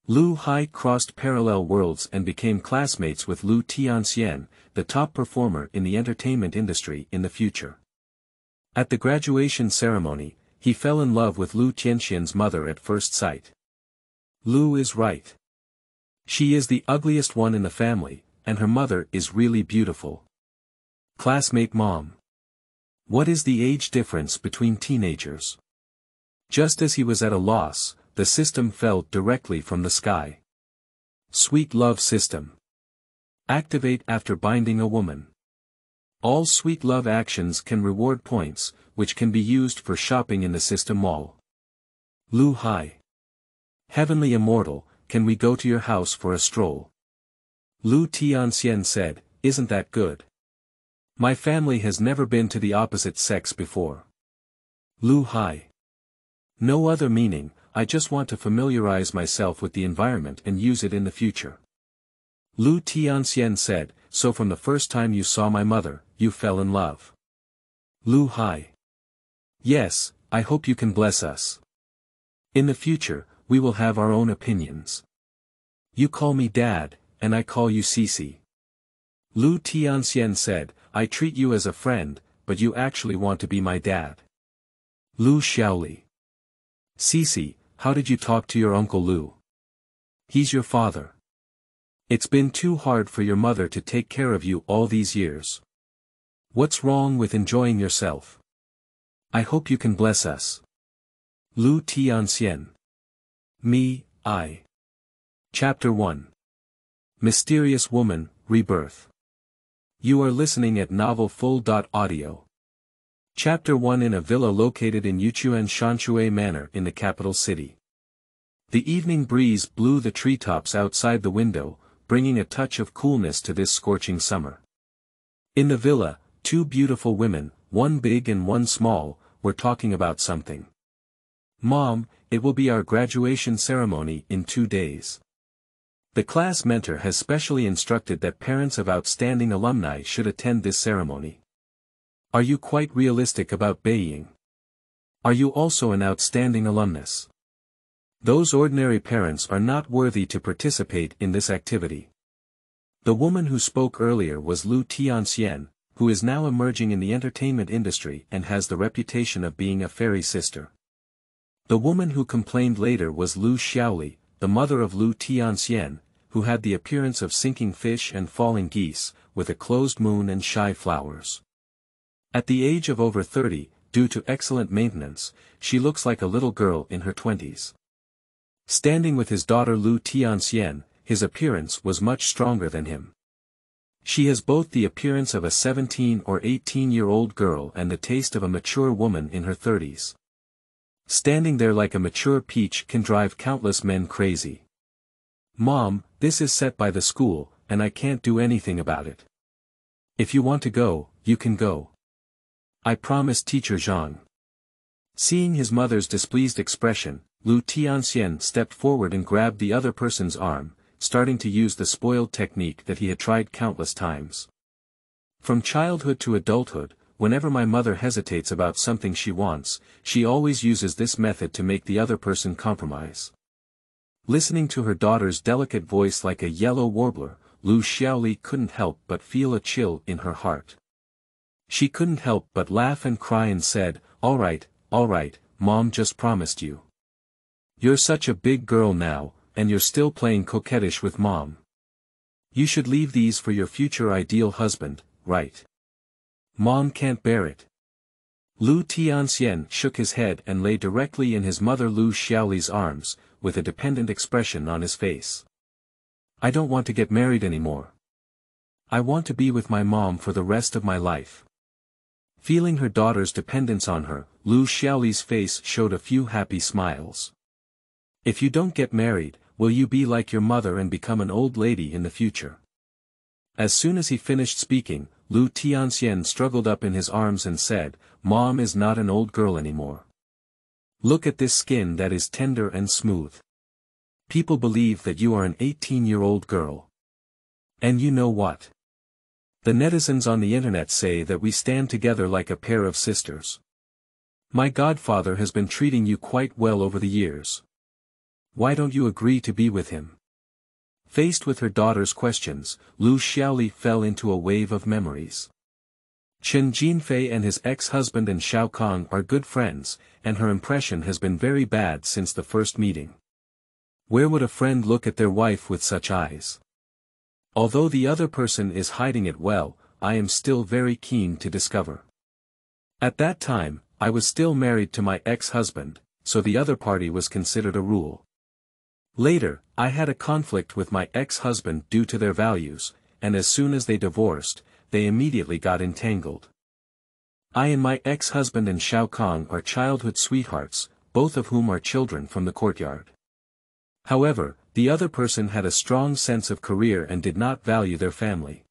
Liu Hai crossed parallel worlds and became classmates with Liu Tianxian, the top performer in the entertainment industry in the future. At the graduation ceremony, he fell in love with Liu Tianxian's mother at first sight. Liu is right. She is the ugliest one in the family, and her mother is really beautiful. Classmate mom. What is the age difference between teenagers? Just as he was at a loss, the system fell directly from the sky. Sweet love system. Activate after binding a woman. All sweet love actions can reward points, which can be used for shopping in the system mall. Liu Hai. Heavenly immortal, can we go to your house for a stroll? Liu Tianxian said, isn't that good? My family has never been to the opposite sex before. Liu Hai. No other meaning, I just want to familiarize myself with the environment and use it in the future. Liu Tianxian said, so from the first time you saw my mother, you fell in love. Liu Hai. Yes, I hope you can bless us. In the future, we will have our own opinions. You call me Dad, and I call you Cici. Liu Tianxian said, I treat you as a friend, but you actually want to be my dad. Liu Xiaoli. Cici, how did you talk to your Uncle Liu? He's your father. It's been too hard for your mother to take care of you all these years. What's wrong with enjoying yourself? I hope you can bless us. Liu Tianxian. Me, I. Chapter 1. Mysterious Woman, Rebirth. You are listening at novelfull.audio. Chapter 1. In a villa located in Yuchuan Shanshui Manor in the capital city. The evening breeze blew the treetops outside the window, bringing a touch of coolness to this scorching summer. In the villa, two beautiful women, one big and one small, were talking about something. Mom, it will be our graduation ceremony in 2 days. The class mentor has specially instructed that parents of outstanding alumni should attend this ceremony. Are you quite realistic about Beiying? Are you also an outstanding alumnus? Those ordinary parents are not worthy to participate in this activity. The woman who spoke earlier was Liu Tianxian, who is now emerging in the entertainment industry and has the reputation of being a fairy sister. The woman who complained later was Liu Xiaoli, the mother of Liu Tianxian, who had the appearance of sinking fish and falling geese, with a closed moon and shy flowers. At the age of over 30, due to excellent maintenance, she looks like a little girl in her 20s. Standing with his daughter Liu Tianxian, his appearance was much stronger than him. She has both the appearance of a 17 or 18-year-old girl and the taste of a mature woman in her 30s. Standing there like a mature peach can drive countless men crazy. Mom, this is set by the school, and I can't do anything about it. If you want to go, you can go. I promise Teacher Zhang. Seeing his mother's displeased expression, Liu Tianxian stepped forward and grabbed the other person's arm, starting to use the spoiled technique that he had tried countless times. From childhood to adulthood, whenever my mother hesitates about something she wants, she always uses this method to make the other person compromise. Listening to her daughter's delicate voice like a yellow warbler, Liu Xiaoli couldn't help but feel a chill in her heart. She couldn't help but laugh and cry and said, all right, Mom just promised you. You're such a big girl now, and you're still playing coquettish with Mom. You should leave these for your future ideal husband, right? Mom can't bear it. Liu Tianxian shook his head and lay directly in his mother Liu Xiaoli's arms, with a dependent expression on his face. I don't want to get married anymore. I want to be with my mom for the rest of my life. Feeling her daughter's dependence on her, Liu Xiaoli's face showed a few happy smiles. If you don't get married, will you be like your mother and become an old lady in the future? As soon as he finished speaking, Liu Tianxian struggled up in his arms and said, Mom is not an old girl anymore. Look at this skin that is tender and smooth. People believe that you are an 18-year-old girl. And you know what? The netizens on the internet say that we stand together like a pair of sisters. My godfather has been treating you quite well over the years. Why don't you agree to be with him? Faced with her daughter's questions, Liu Xiaoli fell into a wave of memories. Chen Jinfei and his ex-husband and Xiao Kong are good friends, and her impression has been very bad since the first meeting. Where would a friend look at their wife with such eyes? Although the other person is hiding it well, I am still very keen to discover. At that time, I was still married to my ex-husband, so the other party was considered a rule. Later, I had a conflict with my ex-husband due to their values, and as soon as they divorced, they immediately got entangled. I and my ex-husband and Xiao Kong are childhood sweethearts, both of whom are children from the courtyard. However, the other person had a strong sense of career and did not value their family.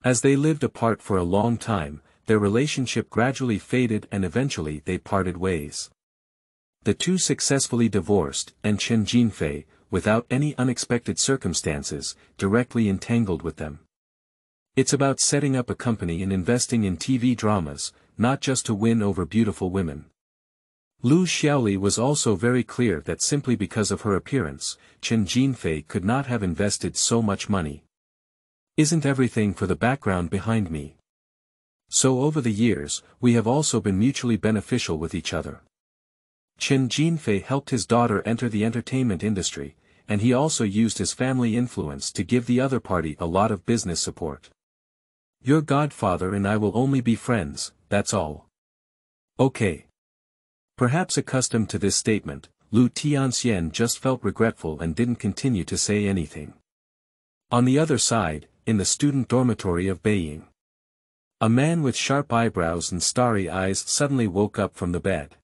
As they lived apart for a long time, their relationship gradually faded and eventually they parted ways. The two successfully divorced, and Chen Jinfei, without any unexpected circumstances, directly entangled with them. It's about setting up a company and investing in TV dramas, not just to win over beautiful women. Liu Xiaoli was also very clear that simply because of her appearance, Chen Jinfei could not have invested so much money. Isn't everything for the background behind me? So over the years, we have also been mutually beneficial with each other. Chen Jinfei helped his daughter enter the entertainment industry, and he also used his family influence to give the other party a lot of business support. Your godfather and I will only be friends, that's all. Okay. Perhaps accustomed to this statement, Liu Tianxian just felt regretful and didn't continue to say anything. On the other side, in the student dormitory of Beiying, a man with sharp eyebrows and starry eyes suddenly woke up from the bed.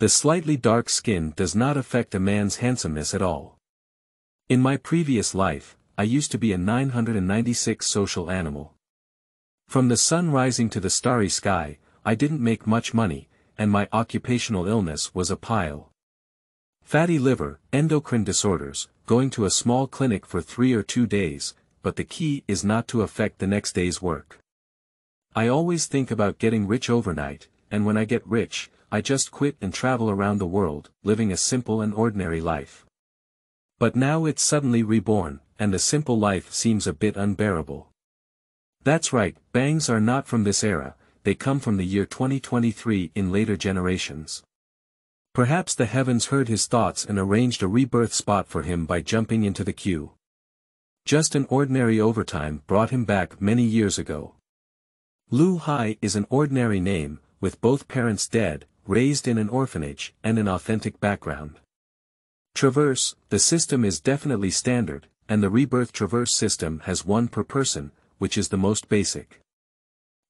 The slightly dark skin does not affect a man's handsomeness at all. In my previous life, I used to be a 996 social animal. From the sun rising to the starry sky, I didn't make much money, and my occupational illness was a pile. Fatty liver, endocrine disorders, going to a small clinic for 3 or 2 days, but the key is not to affect the next day's work. I always think about getting rich overnight, and when I get rich, I just quit and travel around the world, living a simple and ordinary life. But now it's suddenly reborn, and the simple life seems a bit unbearable. That's right, bangs are not from this era, they come from the year 2023 in later generations. Perhaps the heavens heard his thoughts and arranged a rebirth spot for him by jumping into the queue. Just an ordinary overtime brought him back many years ago. Liu Hai is an ordinary name, with both parents dead, raised in an orphanage, and an authentic background. Traverse, the system is definitely standard, and the rebirth traverse system has one per person, which is the most basic.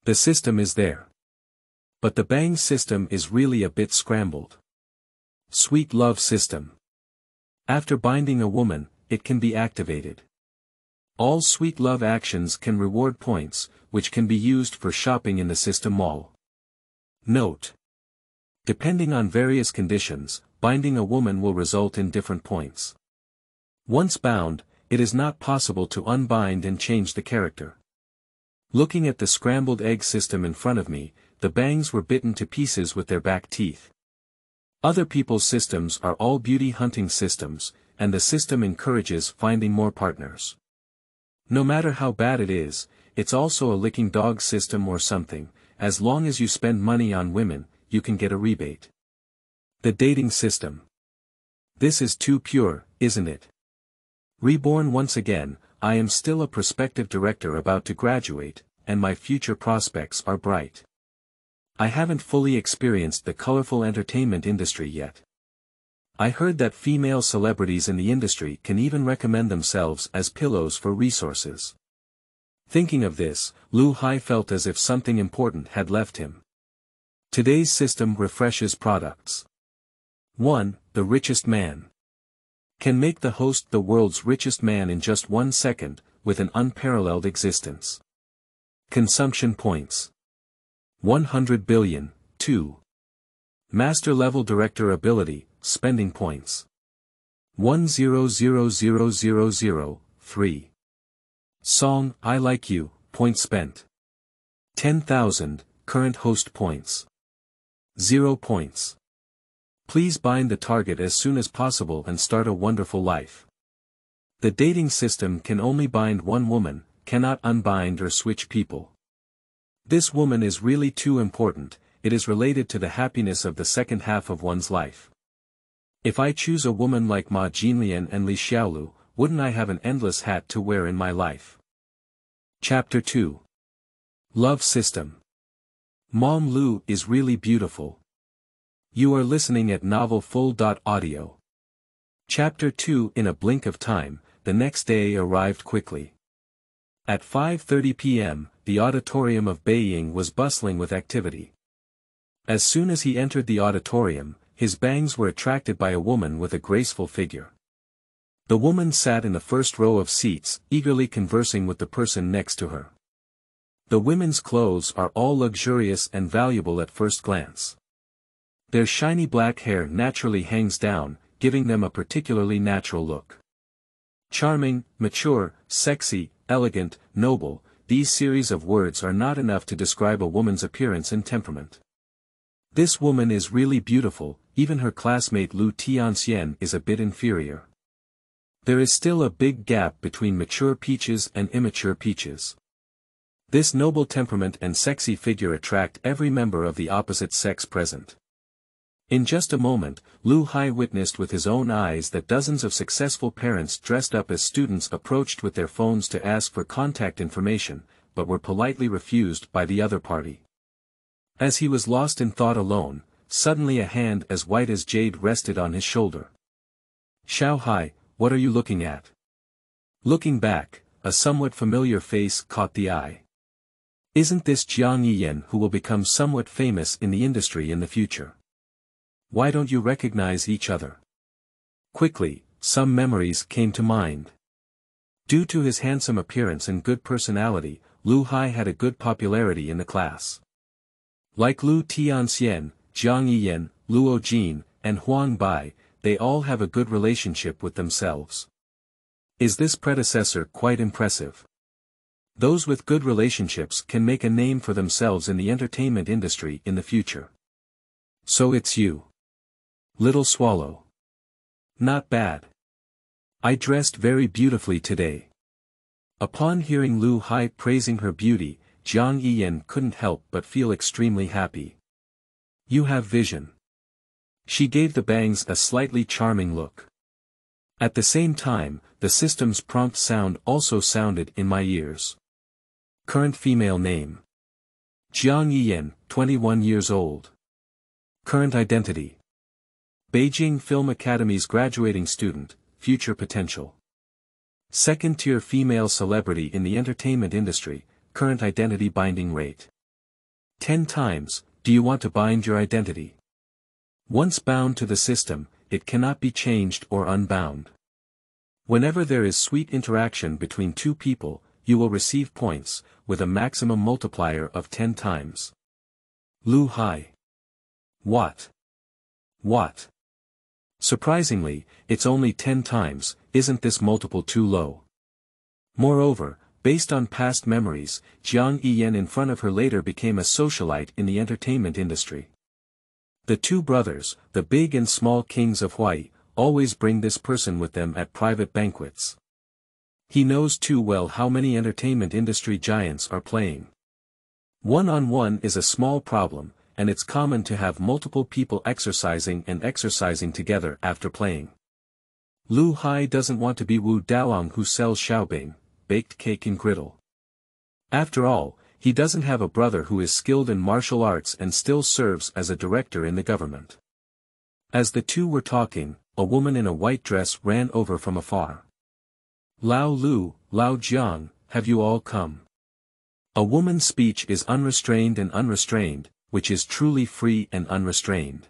The system is there. But the bang system is really a bit scrambled. Sweet love system. After binding a woman, it can be activated. All sweet love actions can reward points, which can be used for shopping in the system mall. Note: depending on various conditions, binding a woman will result in different points. Once bound, it is not possible to unbind and change the character. Looking at the scrambled egg system in front of me, the bangs were bitten to pieces with their back teeth. Other people's systems are all beauty hunting systems, and the system encourages finding more partners. No matter how bad it is, it's also a licking dog system or something. As long as you spend money on women, you can get a rebate. The dating system. This is too pure, isn't it? Reborn once again, I am still a prospective director about to graduate, and my future prospects are bright. I haven't fully experienced the colorful entertainment industry yet. I heard that female celebrities in the industry can even recommend themselves as pillows for resources. Thinking of this, Liu Hai felt as if something important had left him. Today's system refreshes products. 1. The richest man. Can make the host the world's richest man in just 1 second, with an unparalleled existence. Consumption points. 100 billion. 2. Master level director ability, spending points. 1000000. 3. Song, I Like You, points spent. 10,000, current host points. 0 points. Please bind the target as soon as possible and start a wonderful life. The dating system can only bind one woman, cannot unbind or switch people. This woman is really too important, it is related to the happiness of the second half of one's life. If I choose a woman like Ma Jinlian and Li Xiaolu, wouldn't I have an endless hat to wear in my life? Chapter 2. Love System. Mom Liu is really beautiful. You are listening at novelfull.audio. Chapter 2. In a blink of time, the next day arrived quickly. At 5:30 p.m., the auditorium of Beiying was bustling with activity. As soon as he entered the auditorium, his bangs were attracted by a woman with a graceful figure. The woman sat in the first row of seats, eagerly conversing with the person next to her. The women's clothes are all luxurious and valuable at first glance. Their shiny black hair naturally hangs down, giving them a particularly natural look. Charming, mature, sexy, elegant, noble, these series of words are not enough to describe a woman's appearance and temperament. This woman is really beautiful, even her classmate Liu Tianxian is a bit inferior. There is still a big gap between mature peaches and immature peaches. This noble temperament and sexy figure attract every member of the opposite sex present. In just a moment, Liu Hai witnessed with his own eyes that dozens of successful parents dressed up as students approached with their phones to ask for contact information, but were politely refused by the other party. As he was lost in thought alone, suddenly a hand as white as jade rested on his shoulder. "Xiao Hai, what are you looking at?" Looking back, a somewhat familiar face caught the eye. Isn't this Jiang Yiyan who will become somewhat famous in the industry in the future? Why don't you recognize each other? Quickly, some memories came to mind. Due to his handsome appearance and good personality, Liu Hai had a good popularity in the class. Like Liu Tianxian, Jiang Yiyan, Luo Jin, and Huang Bai, they all have a good relationship with themselves. Is this predecessor quite impressive? Those with good relationships can make a name for themselves in the entertainment industry in the future. So it's you. Little Swallow. Not bad. I dressed very beautifully today. Upon hearing Liu Hai praising her beauty, Jiang Yiyan couldn't help but feel extremely happy. You have vision. She gave the bangs a slightly charming look. At the same time, the system's prompt sound also sounded in my ears. Current female name. Jiang Yiyan, 21 years old. Current identity. Beijing Film Academy's graduating student, future potential. Second-tier female celebrity in the entertainment industry, current identity binding rate. 10 times, do you want to bind your identity? Once bound to the system, it cannot be changed or unbound. Whenever there is sweet interaction between two people, you will receive points, with a maximum multiplier of 10 times. Liu Hai. What? Surprisingly, it's only 10 times, isn't this multiple too low? Moreover, based on past memories, Jiang Yiyan in front of her later became a socialite in the entertainment industry. The two brothers, the big and small kings of Hawaii, always bring this person with them at private banquets. He knows too well how many entertainment industry giants are playing. One-on-one is a small problem, and it's common to have multiple people exercising together after playing. Liu Hai doesn't want to be Wu Daoang who sells xiaobing, baked cake and griddle. After all, he doesn't have a brother who is skilled in martial arts and still serves as a director in the government. As the two were talking, a woman in a white dress ran over from afar. Lao Lu, Lao Jiang, have you all come? A woman's speech is unrestrained and unrestrained, which is truly free and unrestrained.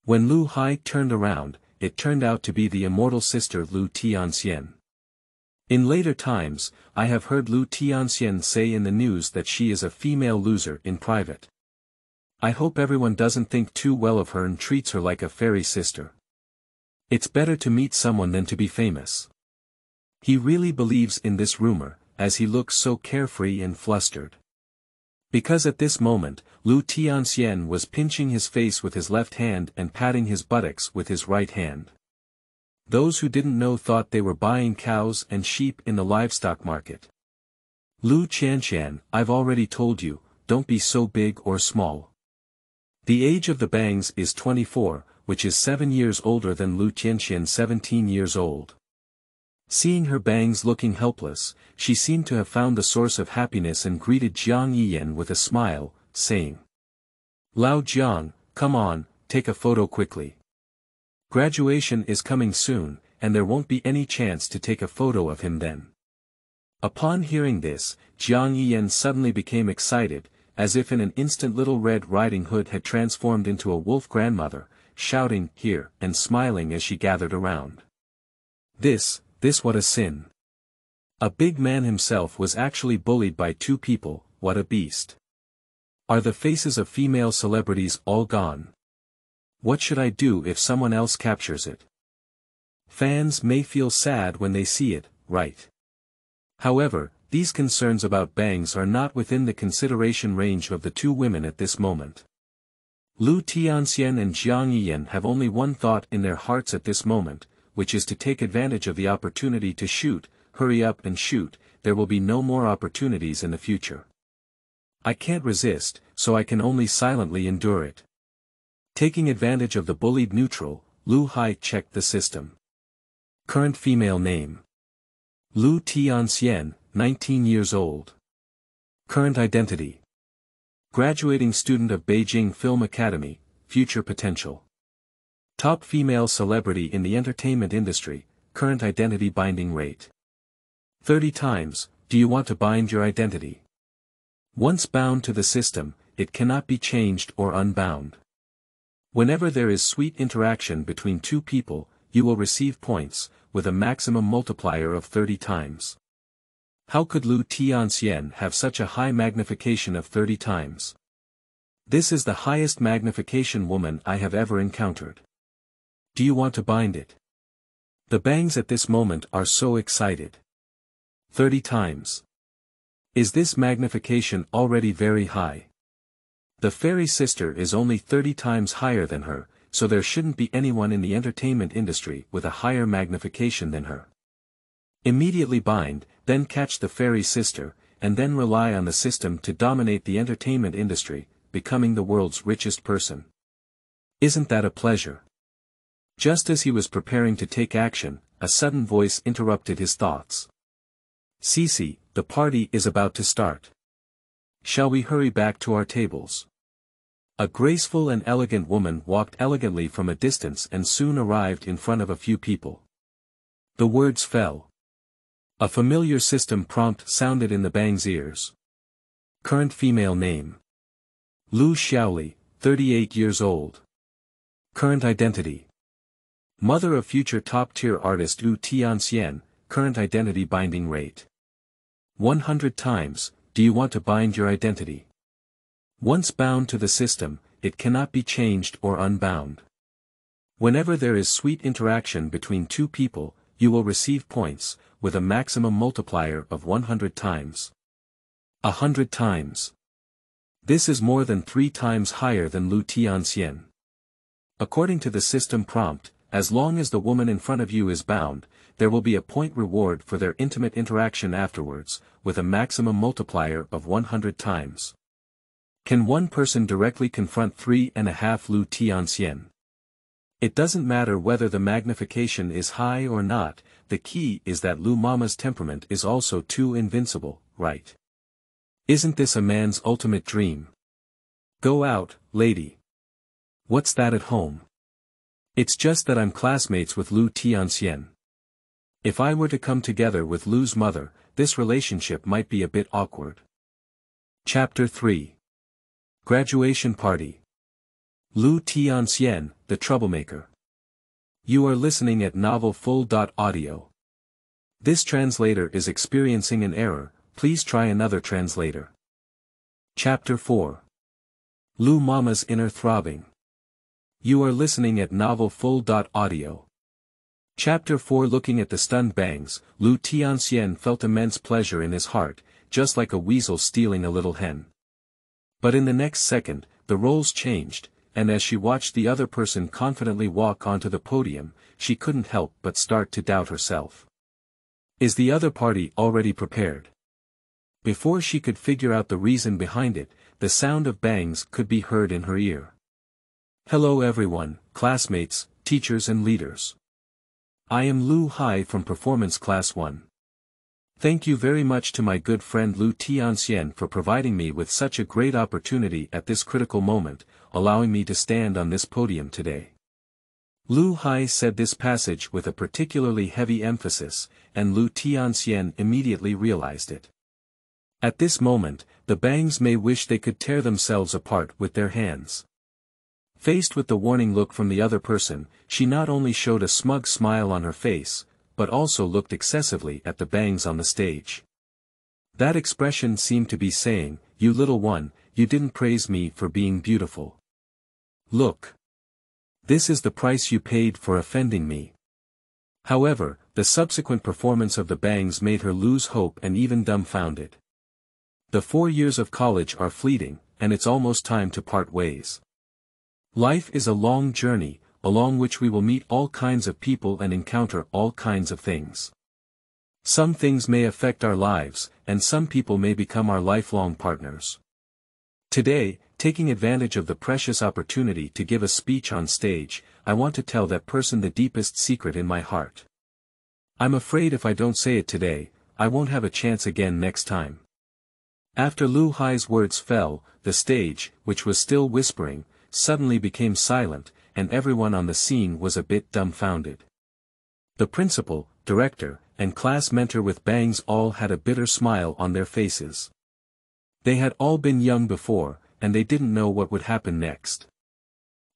When Liu Hai turned around, it turned out to be the immortal sister Liu Tianxian. In later times, I have heard Liu Tianxian say in the news that she is a female loser in private. I hope everyone doesn't think too well of her and treats her like a fairy sister. It's better to meet someone than to be famous. He really believes in this rumor, as he looks so carefree and flustered. Because at this moment, Liu Tianxian was pinching his face with his left hand and patting his buttocks with his right hand. Those who didn't know thought they were buying cows and sheep in the livestock market. Liu Tianxian, I've already told you, don't be so big or small. The age of the bangs is 24, which is 7 years older than Liu Tianxian 17 years old. Seeing her bangs looking helpless, she seemed to have found the source of happiness and greeted Jiang Yiyan with a smile, saying, Lao Jiang, come on, take a photo quickly. Graduation is coming soon, and there won't be any chance to take a photo of him then. Upon hearing this, Jiang Yiyan suddenly became excited, as if in an instant Little Red Riding Hood had transformed into a wolf grandmother, shouting, here, and smiling as she gathered around. This what a sin. A big man himself was actually bullied by 2 people, what a beast. Are the faces of female celebrities all gone? What should I do if someone else captures it? Fans may feel sad when they see it, right? However, these concerns about bangs are not within the consideration range of the 2 women at this moment. Liu Tianxian and Jiang Yiyan have only one thought in their hearts at this moment, which is to take advantage of the opportunity to shoot. Hurry up and shoot, there will be no more opportunities in the future. I can't resist, so I can only silently endure it. Taking advantage of the bullied neutral, Liu Hai checked the system. Current female name. Liu Tianxian, 19 years old. Current identity. Graduating student of Beijing Film Academy, future potential. Top female celebrity in the entertainment industry, current identity binding rate. 30 times, do you want to bind your identity? Once bound to the system, it cannot be changed or unbound. Whenever there is sweet interaction between 2 people, you will receive points, with a maximum multiplier of 30 times. How could Liu Tianxian have such a high magnification of 30 times? This is the highest magnification woman I have ever encountered. Do you want to bind it? The bangs at this moment are so excited. 30 times. Is this magnification already very high? The fairy sister is only 30 times higher than her, so there shouldn't be anyone in the entertainment industry with a higher magnification than her. Immediately bind, then catch the fairy sister, and then rely on the system to dominate the entertainment industry, becoming the world's richest person. Isn't that a pleasure? Just as he was preparing to take action, a sudden voice interrupted his thoughts. Cece, the party is about to start. Shall we hurry back to our tables? A graceful and elegant woman walked elegantly from a distance and soon arrived in front of a few people. The words fell. A familiar system prompt sounded in the bang's ears. Current female name. Lu Xiaoli, 38 years old. Current identity. Mother of future top-tier artist Liu Tianxian, current identity binding rate. 100 times, do you want to bind your identity? Once bound to the system, it cannot be changed or unbound. Whenever there is sweet interaction between 2 people, you will receive points, with a maximum multiplier of 100 times. 100 times. This is more than 3 times higher than Liu Tianxian. According to the system prompt, as long as the woman in front of you is bound, there will be a point reward for their intimate interaction afterwards, with a maximum multiplier of 100 times. Can one person directly confront 3.5 Liu Tianxian? It doesn't matter whether the magnification is high or not, the key is that Liu Mama's temperament is also too invincible, right? Isn't this a man's ultimate dream? Go out, lady. What's that at home? It's just that I'm classmates with Liu Tianxian. If I were to come together with Liu's mother, this relationship might be a bit awkward. Chapter 3. Graduation Party. Liu Tianxian, the troublemaker. You are listening at novelfull.audio. This translator is experiencing an error, please try another translator. Chapter 4. Liu Mama's inner throbbing. You are listening at novelfull.audio. Chapter 4. Looking at the stunned bangs, Liu Tianxian felt immense pleasure in his heart, just like a weasel stealing a little hen. But in the next second, the roles changed, and as she watched the other person confidently walk onto the podium, she couldn't help but start to doubt herself. Is the other party already prepared? Before she could figure out the reason behind it, the sound of bangs could be heard in her ear. Hello everyone, classmates, teachers and leaders. I am Liu Hai from Performance Class 1. Thank you very much to my good friend Liu Tianxian for providing me with such a great opportunity at this critical moment, allowing me to stand on this podium today. Liu Hai said this passage with a particularly heavy emphasis, and Liu Tianxian immediately realized it. At this moment, the bangs may wish they could tear themselves apart with their hands. Faced with the warning look from the other person, she not only showed a smug smile on her face, but also looked excessively at the bangs on the stage. That expression seemed to be saying, "You little one, you didn't praise me for being beautiful. Look. This is the price you paid for offending me." However, the subsequent performance of the bangs made her lose hope and even dumbfounded. The 4 years of college are fleeting, and it's almost time to part ways. Life is a long journey, along which we will meet all kinds of people and encounter all kinds of things. Some things may affect our lives, and some people may become our lifelong partners. Today, taking advantage of the precious opportunity to give a speech on stage, I want to tell that person the deepest secret in my heart. I'm afraid if I don't say it today, I won't have a chance again next time. After Liu Hai's words fell, the stage, which was still whispering, suddenly became silent, and everyone on the scene was a bit dumbfounded. The principal, director, and class mentor with bangs all had a bitter smile on their faces. They had all been young before, and they didn't know what would happen next.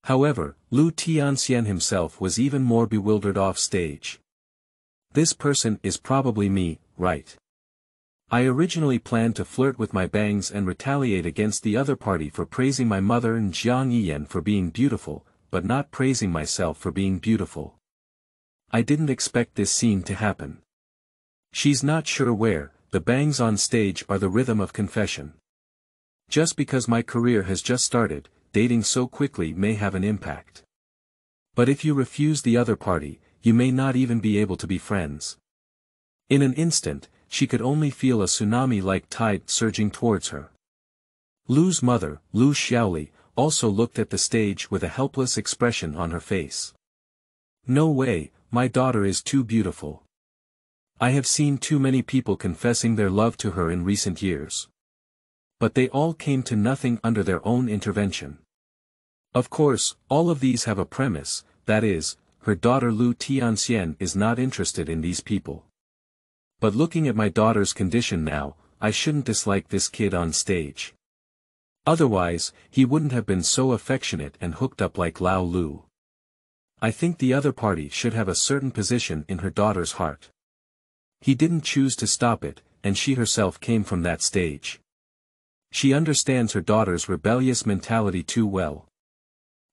However, Liu Tianxian himself was even more bewildered off stage. This person is probably me, right? I originally planned to flirt with my bangs and retaliate against the other party for praising my mother and Jiang Yiyan for being beautiful, but not praising myself for being beautiful. I didn't expect this scene to happen. She's not sure where, the bangs on stage are the rhythm of confession. Just because my career has just started, dating so quickly may have an impact. But if you refuse the other party, you may not even be able to be friends. In an instant, she could only feel a tsunami-like tide surging towards her. Liu's mother, Liu Xiaoli, also looked at the stage with a helpless expression on her face. No way, my daughter is too beautiful. I have seen too many people confessing their love to her in recent years. But they all came to nothing under their own intervention. Of course, all of these have a premise, that is, her daughter Liu Tianxian is not interested in these people. But looking at my daughter's condition now, I shouldn't dislike this kid on stage. Otherwise, he wouldn't have been so affectionate and hooked up like Lao Lu. I think the other party should have a certain position in her daughter's heart. He didn't choose to stop it, and she herself came from that stage. She understands her daughter's rebellious mentality too well.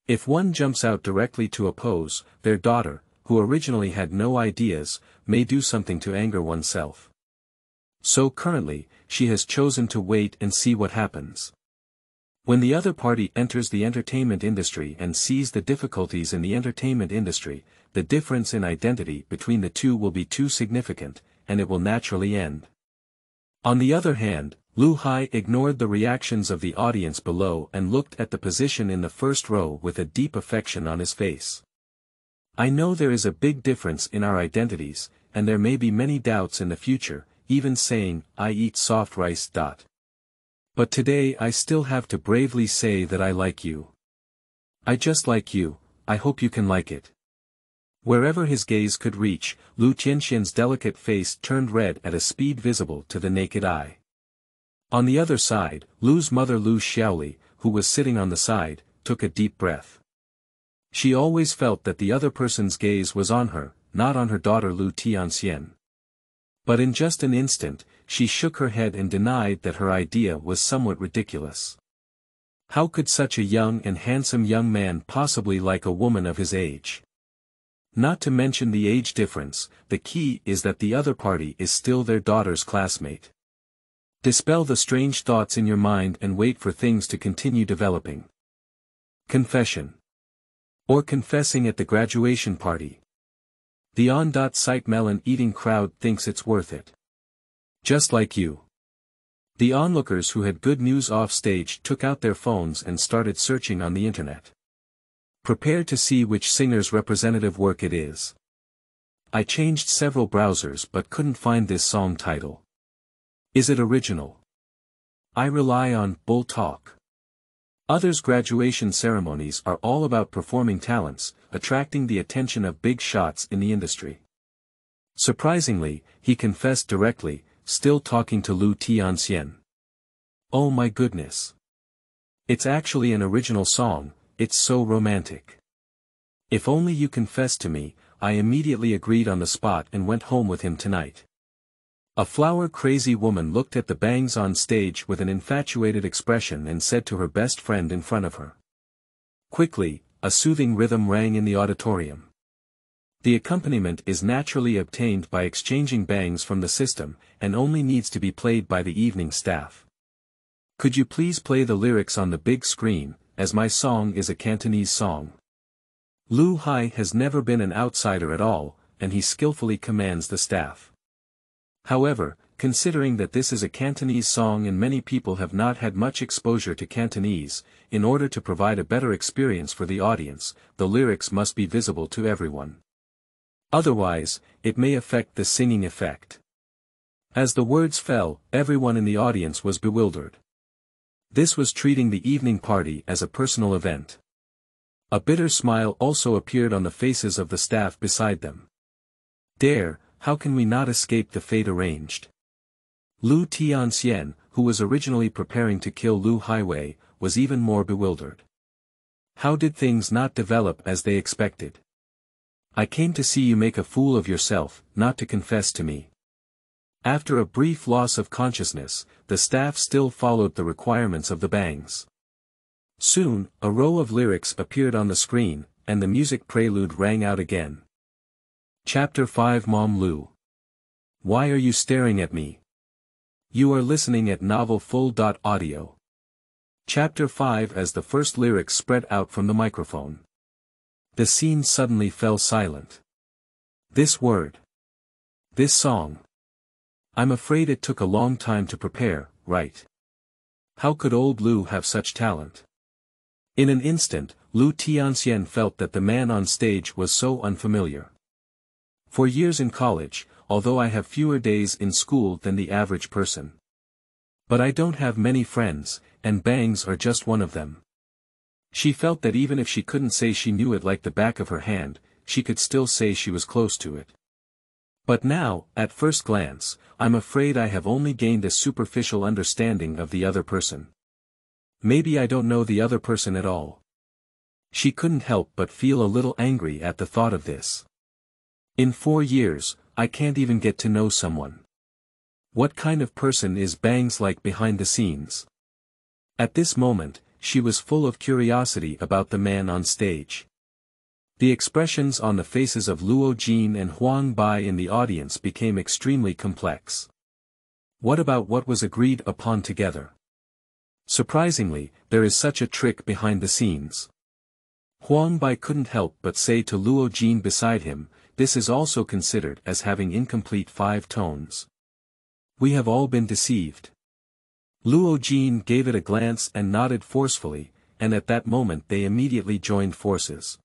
If one jumps out directly to oppose, their daughter, who originally had no ideas, may do something to anger oneself. So currently, she has chosen to wait and see what happens. When the other party enters the entertainment industry and sees the difficulties in the entertainment industry, the difference in identity between the two will be too significant, and it will naturally end. On the other hand, Liu Hai ignored the reactions of the audience below and looked at the position in the first row with a deep affection on his face. I know there is a big difference in our identities, and there may be many doubts in the future, even saying, I eat soft rice. But today I still have to bravely say that I like you. I just like you, I hope you can like it. Wherever his gaze could reach, Liu Tianxian's delicate face turned red at a speed visible to the naked eye. On the other side, Liu's mother Liu Xiaoli, who was sitting on the side, took a deep breath. She always felt that the other person's gaze was on her, not on her daughter Liu Tianxian. But in just an instant, she shook her head and denied that her idea was somewhat ridiculous. How could such a young and handsome young man possibly like a woman of his age? Not to mention the age difference, the key is that the other party is still their daughter's classmate. Dispel the strange thoughts in your mind and wait for things to continue developing. Confession. Or confessing at the graduation party. The on-site melon-eating crowd thinks it's worth it. Just like you. The onlookers who had good news off stage took out their phones and started searching on the internet. Prepare to see which singer's representative work it is. I changed several browsers but couldn't find this song title. Is it original? I rely on bull talk. Others' graduation ceremonies are all about performing talents, attracting the attention of big shots in the industry. Surprisingly, he confessed directly, still talking to Liu Tianxian. Oh my goodness. It's actually an original song, it's so romantic. If only you confessed to me, I immediately agreed on the spot and went home with him tonight. A flower-crazy woman looked at the bangs on stage with an infatuated expression and said to her best friend in front of her. Quickly, a soothing rhythm rang in the auditorium. The accompaniment is naturally obtained by exchanging bangs from the system, and only needs to be played by the evening staff. Could you please play the lyrics on the big screen, as my song is a Cantonese song? Liu Hai has never been an outsider at all, and he skillfully commands the staff. However, considering that this is a Cantonese song and many people have not had much exposure to Cantonese, in order to provide a better experience for the audience, the lyrics must be visible to everyone. Otherwise, it may affect the singing effect. As the words fell, everyone in the audience was bewildered. This was treating the evening party as a personal event. A bitter smile also appeared on the faces of the staff beside them. Dare, how can we not escape the fate arranged? Liu Tianxian, who was originally preparing to kill Liu Hai, was even more bewildered. How did things not develop as they expected? I came to see you make a fool of yourself, not to confess to me. After a brief loss of consciousness, the staff still followed the requirements of the bangs. Soon, a row of lyrics appeared on the screen, and the music prelude rang out again. Chapter 5 Mom Liu. Why are you staring at me? You are listening at novelfull.audio. Chapter 5 As the first lyrics spread out from the microphone. The scene suddenly fell silent. This word. This song. I'm afraid it took a long time to prepare, right? How could old Liu have such talent? In an instant, Liu Tianxian felt that the man on stage was so unfamiliar. For years in college, although I have fewer days in school than the average person. But I don't have many friends, and bangs are just one of them. She felt that even if she couldn't say she knew it like the back of her hand, she could still say she was close to it. But now, at first glance, I'm afraid I have only gained a superficial understanding of the other person. Maybe I don't know the other person at all. She couldn't help but feel a little angry at the thought of this. In 4 years, I can't even get to know someone. What kind of person is bangs like behind the scenes? At this moment, she was full of curiosity about the man on stage. The expressions on the faces of Luo Jin and Huang Bai in the audience became extremely complex. What about what was agreed upon together? Surprisingly, there is such a trick behind the scenes. Huang Bai couldn't help but say to Luo Jin beside him, this is also considered as having incomplete 5 tones. We have all been deceived. Luo Jin gave it a glance and nodded forcefully, and at that moment they immediately joined forces.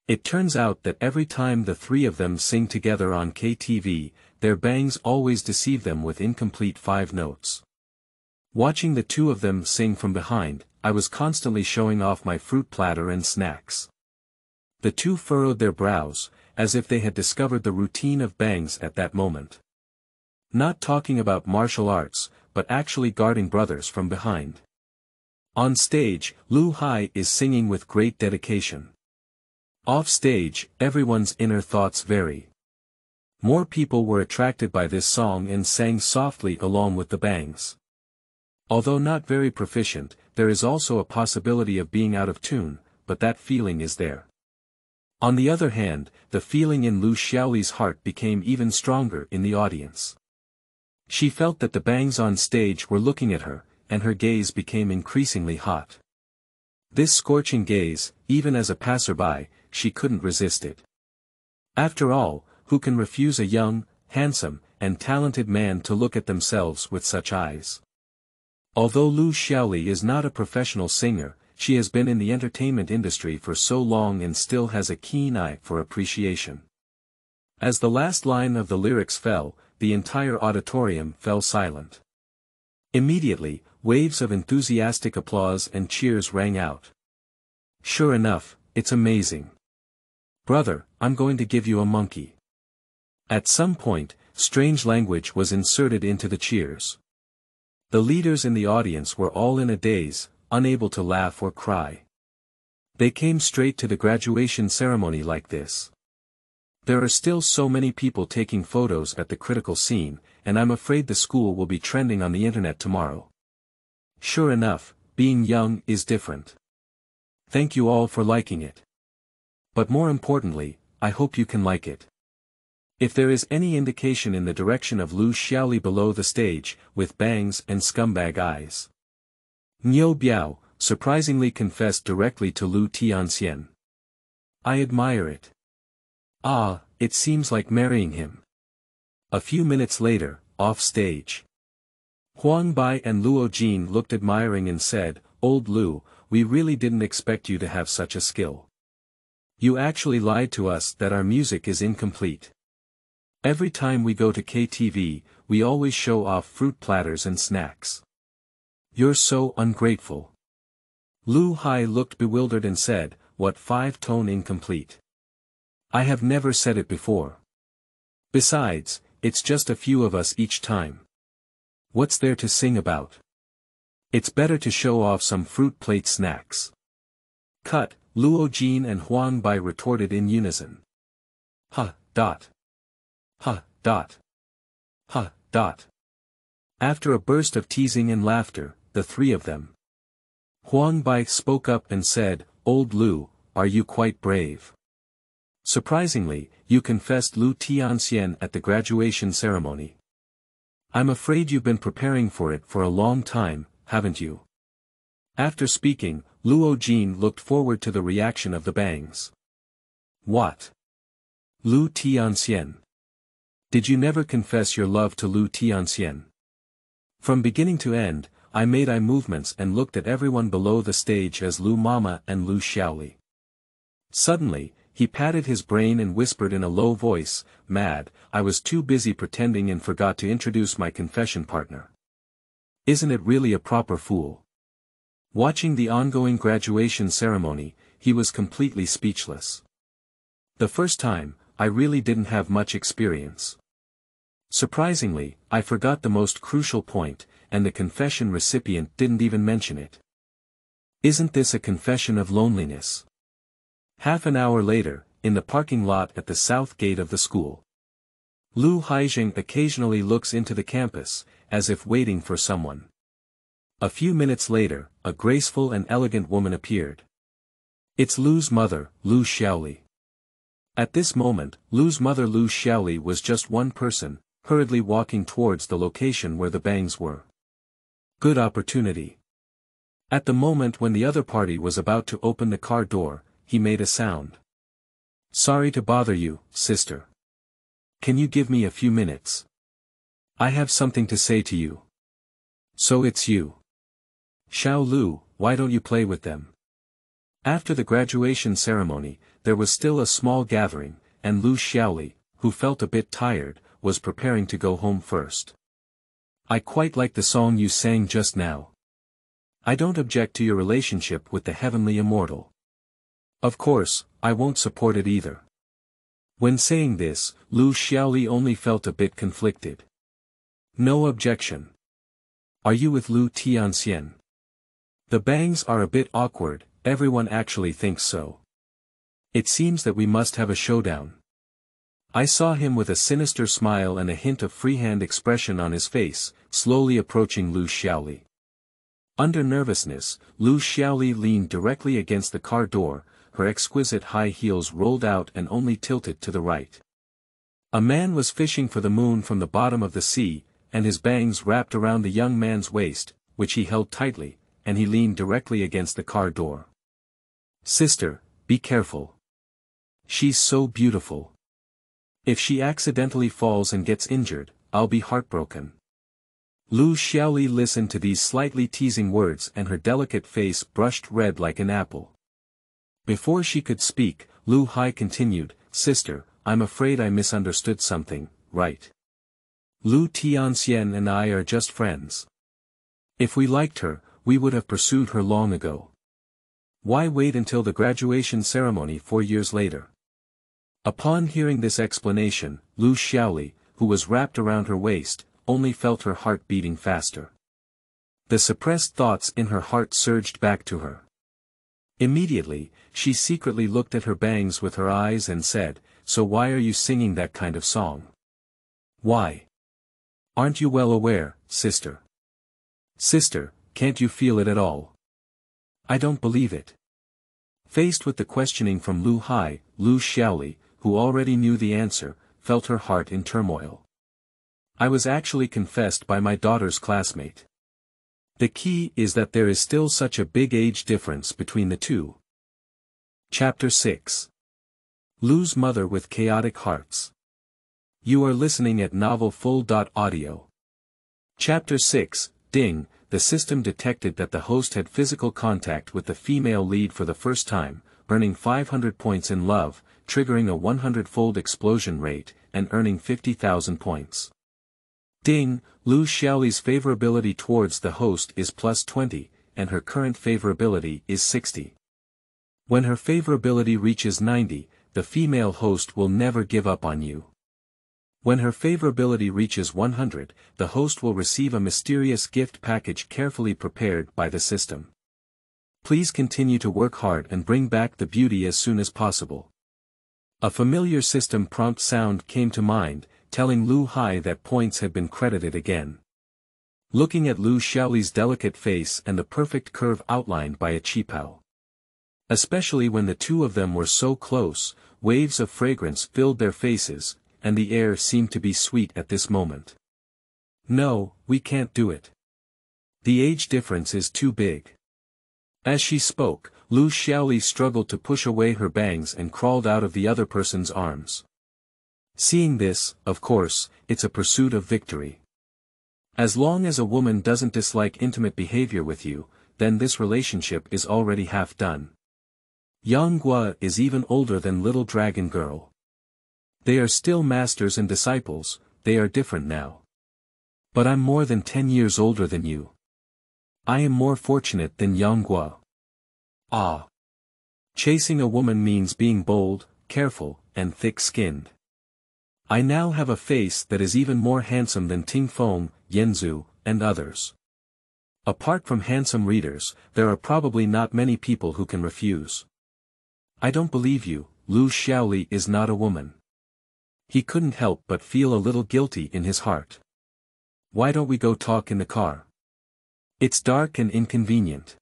It turns out that every time the 3 of them sing together on KTV, their bangs always deceive them with incomplete 5 notes. Watching the 2 of them sing from behind, I was constantly showing off my fruit platter and snacks. The 2 furrowed their brows, as if they had discovered the routine of bangs at that moment. Not talking about martial arts, but actually guarding brothers from behind. On stage, Liu Hai is singing with great dedication. Off stage, everyone's inner thoughts vary. More people were attracted by this song and sang softly along with the bangs. Although not very proficient, there is also a possibility of being out of tune, but that feeling is there. On the other hand, the feeling in Liu Xiaoli's heart became even stronger in the audience. She felt that the bangs on stage were looking at her, and her gaze became increasingly hot. This scorching gaze, even as a passerby, she couldn't resist it. After all, who can refuse a young, handsome, and talented man to look at themselves with such eyes? Although Liu Xiaoli is not a professional singer, she has been in the entertainment industry for so long and still has a keen eye for appreciation. As the last line of the lyrics fell, the entire auditorium fell silent. Immediately, waves of enthusiastic applause and cheers rang out. Sure enough, it's amazing. Brother, I'm going to give you a monkey. At some point, strange language was inserted into the cheers. The leaders in the audience were all in a daze, unable to laugh or cry. They came straight to the graduation ceremony like this. There are still so many people taking photos at the critical scene, and I'm afraid the school will be trending on the internet tomorrow. Sure enough, being young is different. Thank you all for liking it. But more importantly, I hope you can like it. If there is any indication in the direction of Liu Xiaoli below the stage, with bangs and scumbag eyes. Niu Biao, surprisingly confessed directly to Liu Tianxian. I admire it. Ah, it seems like marrying him. A few minutes later, off stage. Huang Bai and Luo Jin looked admiring and said, Old Liu, we really didn't expect you to have such a skill. You actually lied to us that our music is incomplete. Every time we go to KTV, we always show off fruit platters and snacks. You're so ungrateful. Liu Hai looked bewildered and said, What 5-tone incomplete? I have never said it before. Besides, it's just a few of us each time. What's there to sing about? It's better to show off some fruit plate snacks. Cut, Luo Jin and Huang Bai retorted in unison. Ha, dot. Ha, dot. Ha, dot. After a burst of teasing and laughter, the three of them. Huang Bai spoke up and said, Old Liu, are you quite brave? Surprisingly, you confessed Liu Tianxian at the graduation ceremony. I'm afraid you've been preparing for it for a long time, haven't you? After speaking, Luo Jin looked forward to the reaction of the bangs. What? Liu Tianxian. Did you never confess your love to Liu Tianxian? From beginning to end, I made eye movements and looked at everyone below the stage as Liu Mama and Liu Xiaoli. Suddenly, he patted his brain and whispered in a low voice, Mad, I was too busy pretending and forgot to introduce my confession partner. Isn't it really a proper fool? Watching the ongoing graduation ceremony, he was completely speechless. The first time, I really didn't have much experience. Surprisingly, I forgot the most crucial point, and the confession recipient didn't even mention it. Isn't this a confession of loneliness? Half an hour later, in the parking lot at the south gate of the school. Liu Haizheng occasionally looks into the campus, as if waiting for someone. A few minutes later, a graceful and elegant woman appeared. It's Liu's mother, Liu Xiaoli. At this moment, Liu's mother Liu Xiaoli was just one person, hurriedly walking towards the location where the bangs were. Good opportunity. At the moment when the other party was about to open the car door, he made a sound. Sorry to bother you, sister. Can you give me a few minutes? I have something to say to you. So it's you. Xiao Lu, why don't you play with them? After the graduation ceremony, there was still a small gathering, and Liu Xiaoli, who felt a bit tired, was preparing to go home first. I quite like the song you sang just now. I don't object to your relationship with the heavenly immortal. Of course, I won't support it either. When saying this, Liu Xiaoli only felt a bit conflicted. No objection. Are you with Liu Tianxian? The bangs are a bit awkward, everyone actually thinks so. It seems that we must have a showdown. I saw him with a sinister smile and a hint of freehand expression on his face, slowly approaching Liu Xiaoli. Under nervousness, Liu Xiaoli leaned directly against the car door, her exquisite high heels rolled out and only tilted to the right. A man was fishing for the moon from the bottom of the sea, and his bangs wrapped around the young man's waist, which he held tightly, and he leaned directly against the car door. "Sister, be careful. She's so beautiful. If she accidentally falls and gets injured, I'll be heartbroken." Liu Xiaoli listened to these slightly teasing words and her delicate face brushed red like an apple. Before she could speak, Liu Hai continued, "Sister, I'm afraid I misunderstood something, right? Liu Tianxian and I are just friends. If we liked her, we would have pursued her long ago. Why wait until the graduation ceremony 4 years later?" Upon hearing this explanation, Liu Xiaoli, who was wrapped around her waist, only felt her heart beating faster. The suppressed thoughts in her heart surged back to her. Immediately, she secretly looked at her bangs with her eyes and said, "So why are you singing that kind of song? Why? Aren't you well aware, sister? Sister, can't you feel it at all? I don't believe it." Faced with the questioning from Liu Hai, Liu Xiaoli, who already knew the answer, felt her heart in turmoil. "I was actually confessed by my daughter's classmate. The key is that there is still such a big age difference between the two." Chapter 6. Liu's Mother with Chaotic Hearts. You are listening at novelfull.audio. Chapter 6, Ding, the system detected that the host had physical contact with the female lead for the first time, earning 500 points in love, triggering a 100-fold explosion rate, and earning 50,000 points. Ding, Liu Xiaoli's favorability towards the host is +20, and her current favorability is 60. When her favorability reaches 90, the female host will never give up on you. When her favorability reaches 100, the host will receive a mysterious gift package carefully prepared by the system. Please continue to work hard and bring back the beauty as soon as possible. A familiar system prompt sound came to mind, telling Liu Hai that points had been credited again. Looking at Liu Xiaoli's delicate face and the perfect curve outlined by a qipao. Especially when the two of them were so close, waves of fragrance filled their faces, and the air seemed to be sweet at this moment. "No, we can't do it. The age difference is too big." As she spoke, Liu Xiaoli struggled to push away her bangs and crawled out of the other person's arms. Seeing this, of course, it's a pursuit of victory. As long as a woman doesn't dislike intimate behavior with you, then this relationship is already half done. Yang Gua is even older than Little Dragon Girl. They are still masters and disciples, they are different now. But I'm more than 10 years older than you. I am more fortunate than Yang Gua. Ah. Chasing a woman means being bold, careful, and thick-skinned. I now have a face that is even more handsome than Ting Feng, Yanzu, and others. Apart from handsome readers, there are probably not many people who can refuse. I don't believe you, Liu Xiaoli is not a woman. He couldn't help but feel a little guilty in his heart. Why don't we go talk in the car? It's dark and inconvenient.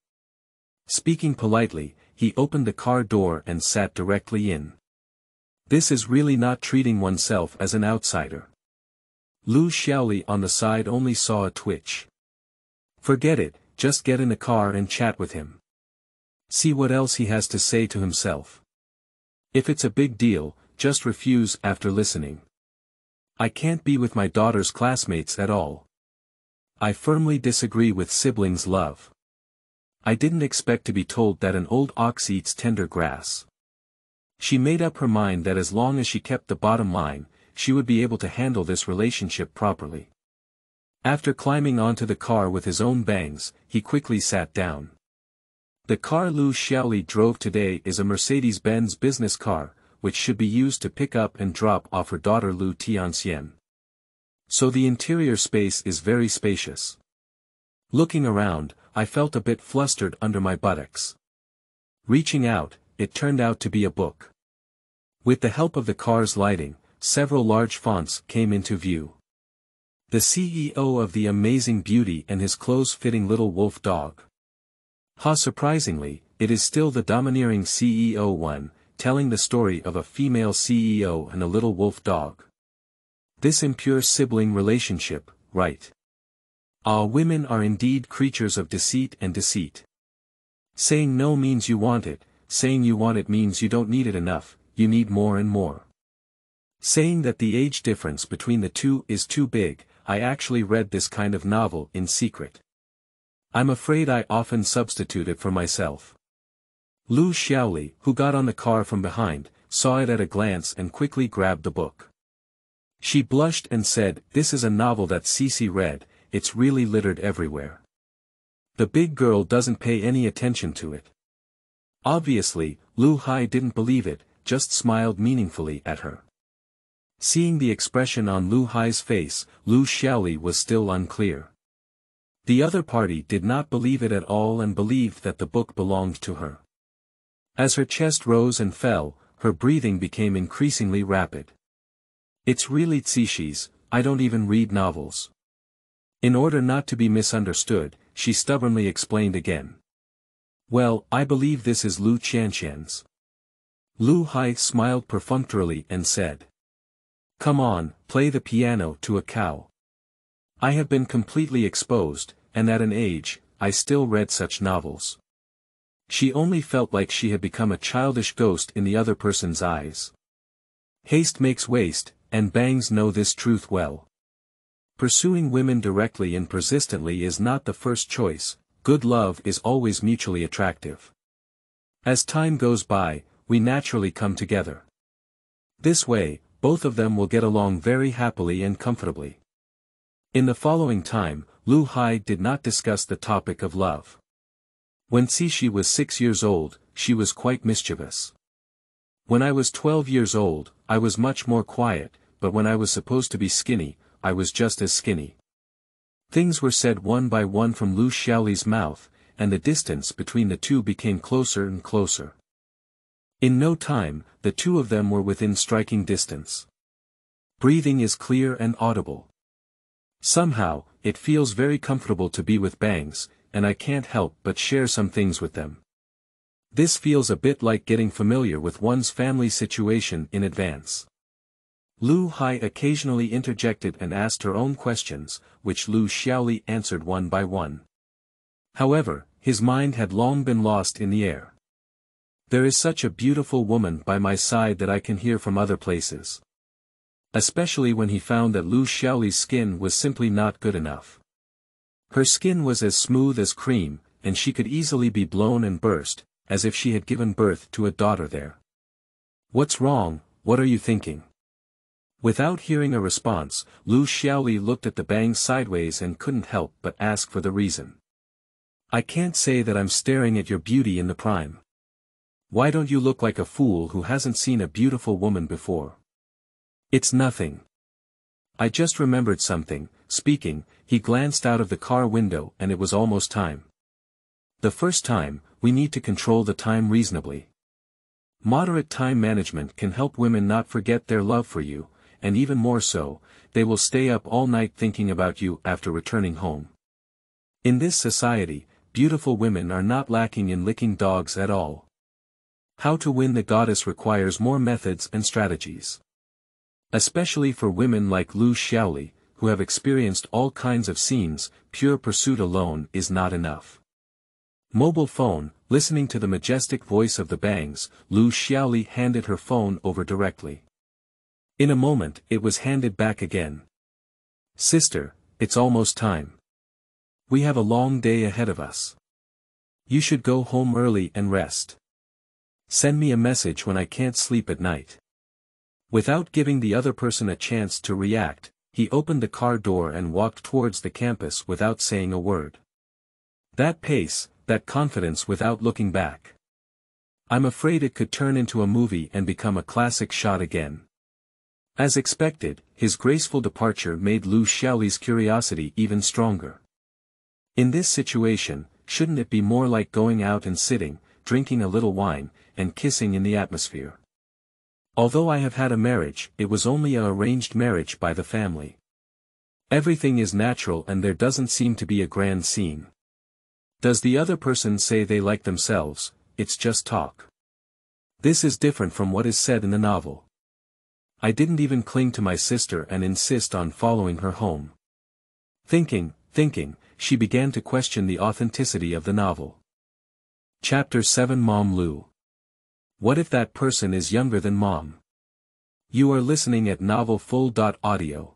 Speaking politely, he opened the car door and sat directly in. This is really not treating oneself as an outsider. Liu Xiaoli on the side only saw a twitch. Forget it, just get in the car and chat with him. See what else he has to say to himself. If it's a big deal, just refuse after listening. I can't be with my daughter's classmates at all. I firmly disagree with siblings' love. I didn't expect to be told that an old ox eats tender grass. She made up her mind that as long as she kept the bottom line, she would be able to handle this relationship properly. After climbing onto the car with his own bangs, he quickly sat down. The car Liu Xiaoli drove today is a Mercedes-Benz business car, which should be used to pick up and drop off her daughter Liu Tianxian. So the interior space is very spacious. Looking around, I felt a bit flustered under my buttocks. Reaching out, it turned out to be a book. With the help of the car's lighting, several large fonts came into view. The CEO of the Amazing Beauty and his close-fitting little wolf dog. How surprisingly, it is still the domineering CEO one, telling the story of a female CEO and a little wolf dog. This impure sibling relationship, right? Ah, women are indeed creatures of deceit and deceit. Saying no means you want it, saying you want it means you don't need it enough, you need more and more. Saying that the age difference between the two is too big, I actually read this kind of novel in secret. I'm afraid I often substitute it for myself. Liu Xiaoli, who got on the car from behind, saw it at a glance and quickly grabbed the book. She blushed and said, "This is a novel that Cece read, it's really littered everywhere." The big girl doesn't pay any attention to it. Obviously, Liu Hai didn't believe it, just smiled meaningfully at her. Seeing the expression on Liu Hai's face, Liu Xiaoli was still unclear. The other party did not believe it at all and believed that the book belonged to her. As her chest rose and fell, her breathing became increasingly rapid. "It's really Cece's, I don't even read novels." In order not to be misunderstood, she stubbornly explained again. "Well, I believe this is Liu Tianxian's." Liu Hai smiled perfunctorily and said, "Come on, play the piano to a cow. I have been completely exposed, and at an age, I still read such novels." She only felt like she had become a childish ghost in the other person's eyes. Haste makes waste, and bangs know this truth well. Pursuing women directly and persistently is not the first choice, good love is always mutually attractive. As time goes by, we naturally come together. This way, both of them will get along very happily and comfortably. In the following time, Liu Hai did not discuss the topic of love. When Cece was 6 years old, she was quite mischievous. When I was 12 years old, I was much more quiet, but when I was supposed to be skinny, I was just as skinny. Things were said one by one from Liu Xiaoli's mouth, and the distance between the two became closer and closer. In no time, the two of them were within striking distance. Breathing is clear and audible. Somehow, it feels very comfortable to be with bangs, and I can't help but share some things with them. This feels a bit like getting familiar with one's family situation in advance. Liu Hai occasionally interjected and asked her own questions, which Liu Xiaoli answered one by one. However, his mind had long been lost in the air. There is such a beautiful woman by my side that I can hear from other places. Especially when he found that Liu Xiaoli's skin was simply not good enough. Her skin was as smooth as cream, and she could easily be blown and burst, as if she had given birth to a daughter there. "What's wrong, what are you thinking?" Without hearing a response, Liu Xiaoli looked at the bangs sideways and couldn't help but ask for the reason. "I can't say that I'm staring at your beauty in the prime. Why don't you look like a fool who hasn't seen a beautiful woman before?" "It's nothing. I just remembered something." Speaking, he glanced out of the car window and it was almost time. The first time, we need to control the time reasonably. Moderate time management can help women not forget their love for you, and even more so, they will stay up all night thinking about you after returning home. In this society, beautiful women are not lacking in licking dogs at all. How to win the goddess requires more methods and strategies. Especially for women like Liu Xiaoli, who have experienced all kinds of scenes, pure pursuit alone is not enough. Mobile phone, listening to the majestic voice of the bangs, Liu Xiaoli handed her phone over directly. In a moment it was handed back again. "Sister, it's almost time. We have a long day ahead of us. You should go home early and rest. Send me a message when I can't sleep at night." Without giving the other person a chance to react, he opened the car door and walked towards the campus without saying a word. That pace, that confidence without looking back. I'm afraid it could turn into a movie and become a classic shot again. As expected, his graceful departure made Liu Xiaoli's curiosity even stronger. In this situation, shouldn't it be more like going out and sitting, drinking a little wine, and kissing in the atmosphere? Although I have had a marriage, it was only a arranged marriage by the family. Everything is natural and there doesn't seem to be a grand scene. Does the other person say they like themselves, it's just talk. This is different from what is said in the novel. I didn't even cling to my sister and insist on following her home. Thinking, she began to question the authenticity of the novel. Chapter 7 Mom Liu. What if that person is younger than Mom? You are listening at novelfull.audio.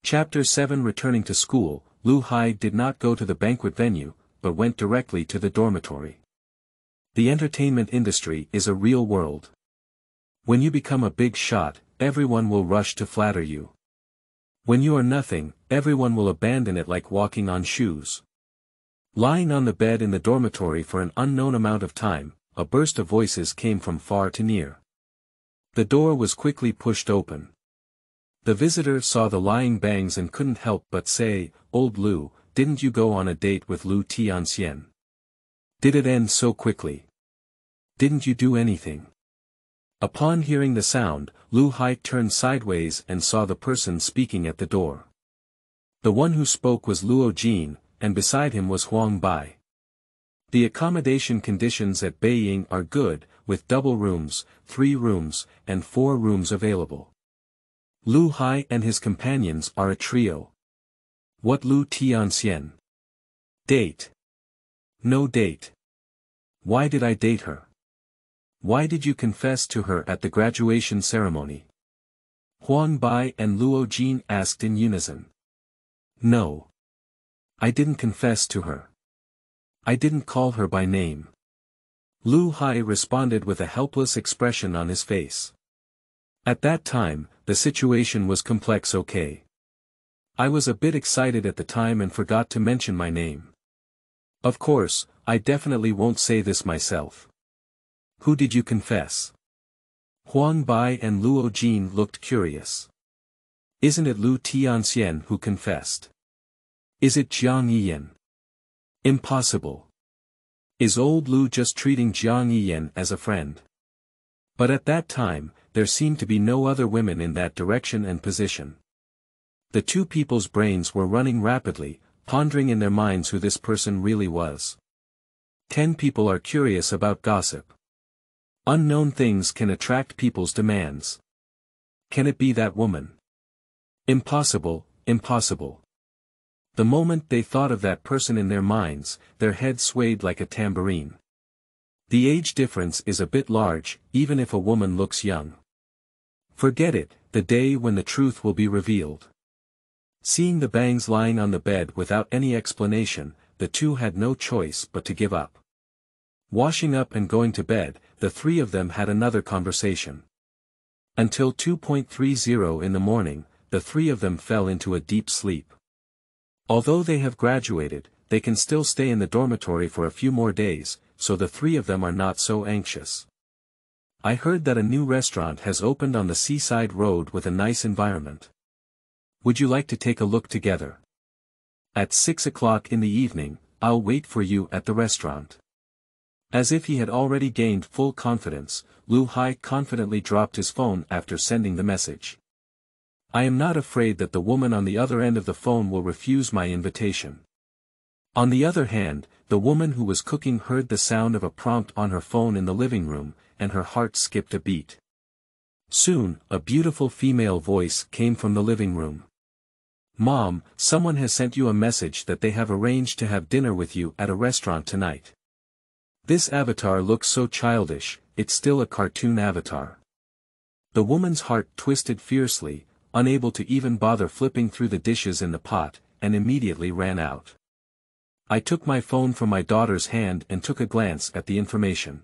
Chapter 7 Returning to school, Liu Hai did not go to the banquet venue, but went directly to the dormitory. The entertainment industry is a real world. When you become a big shot, everyone will rush to flatter you. When you are nothing, everyone will abandon it like walking on shoes. Lying on the bed in the dormitory for an unknown amount of time, a burst of voices came from far to near. The door was quickly pushed open. The visitor saw the lying bangs and couldn't help but say, "Old Liu, didn't you go on a date with Liu Tianxian? Did it end so quickly? Didn't you do anything?" Upon hearing the sound, Liu Hai turned sideways and saw the person speaking at the door. The one who spoke was Luo Jin, and beside him was Huang Bai. The accommodation conditions at Beiying are good, with double rooms, 3 rooms, and 4 rooms available. Liu Hai and his companions are a trio. What Liu Tianxian? Date? No date. Why did I date her? Why did you confess to her at the graduation ceremony? Huang Bai and Luo Jin asked in unison. No. I didn't confess to her. I didn't call her by name. Liu Hai responded with a helpless expression on his face. At that time, the situation was complex. Okay. I was a bit excited at the time and forgot to mention my name. Of course, I definitely won't say this myself. Who did you confess? Huang Bai and Luo Jin looked curious. Isn't it Liu Tianxian who confessed? Is it Jiang Yiyan? Impossible. Is old Liu just treating Jiang Yiyan as a friend? But at that time, there seemed to be no other women in that direction and position. The two people's brains were running rapidly, pondering in their minds who this person really was. 10 people are curious about gossip. Unknown things can attract people's demands. Can it be that woman? Impossible, impossible. The moment they thought of that person in their minds, their heads swayed like a tambourine. The age difference is a bit large, even if a woman looks young. Forget it, the day when the truth will be revealed. Seeing the bangs lying on the bed without any explanation, the two had no choice but to give up. Washing up and going to bed, the 3 of them had another conversation. Until 2:30 in the morning, the 3 of them fell into a deep sleep. Although they have graduated, they can still stay in the dormitory for a few more days, so the 3 of them are not so anxious. I heard that a new restaurant has opened on the seaside road with a nice environment. Would you like to take a look together? At 6 o'clock in the evening, I'll wait for you at the restaurant. As if he had already gained full confidence, Liu Hai confidently dropped his phone after sending the message. I am not afraid that the woman on the other end of the phone will refuse my invitation. On the other hand, the woman who was cooking heard the sound of a prompt on her phone in the living room, and her heart skipped a beat. Soon, a beautiful female voice came from the living room. Mom, someone has sent you a message that they have arranged to have dinner with you at a restaurant tonight. This avatar looks so childish, it's still a cartoon avatar. The woman's heart twisted fiercely, unable to even bother flipping through the dishes in the pot, and immediately ran out. I took my phone from my daughter's hand and took a glance at the information.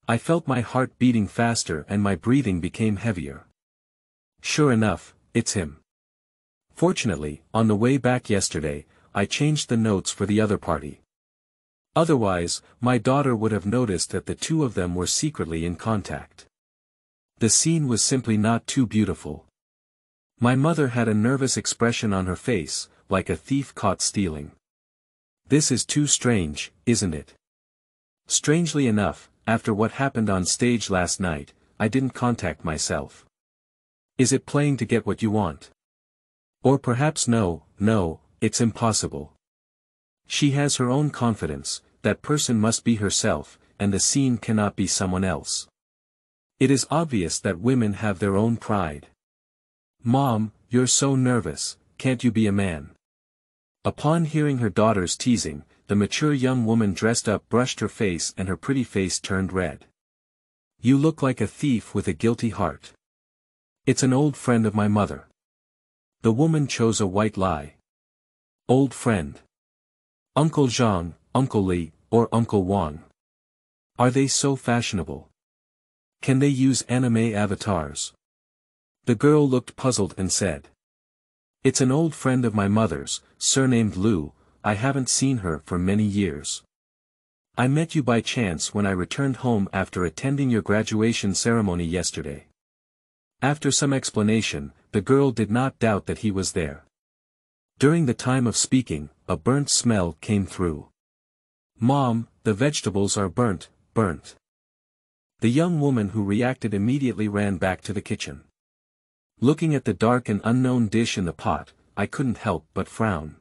I felt my heart beating faster and my breathing became heavier. Sure enough, it's him. Fortunately, on the way back yesterday, I changed the notes for the other party. Otherwise, my daughter would have noticed that the 2 of them were secretly in contact. The scene was simply not too beautiful. My mother had a nervous expression on her face, like a thief caught stealing. This is too strange, isn't it? Strangely enough, after what happened on stage last night, I didn't contact myself. Is it playing to get what you want? Or perhaps no, it's impossible. She has her own confidence, that person must be herself, and the scene cannot be someone else. It is obvious that women have their own pride. Mom, you're so nervous, can't you be a man? Upon hearing her daughter's teasing, the mature young woman dressed up brushed her face and her pretty face turned red. You look like a thief with a guilty heart. It's an old friend of my mother. The woman chose a white lie. Old friend. Uncle Zhang, Uncle Li, or Uncle Wang. Are they so fashionable? Can they use anime avatars? The girl looked puzzled and said. It's an old friend of my mother's, surnamed Liu. I haven't seen her for many years. I met you by chance when I returned home after attending your graduation ceremony yesterday. After some explanation, the girl did not doubt that he was there. During the time of speaking, a burnt smell came through. Mom, the vegetables are burnt. The young woman who reacted immediately ran back to the kitchen. Looking at the dark and unknown dish in the pot, I couldn't help but frown.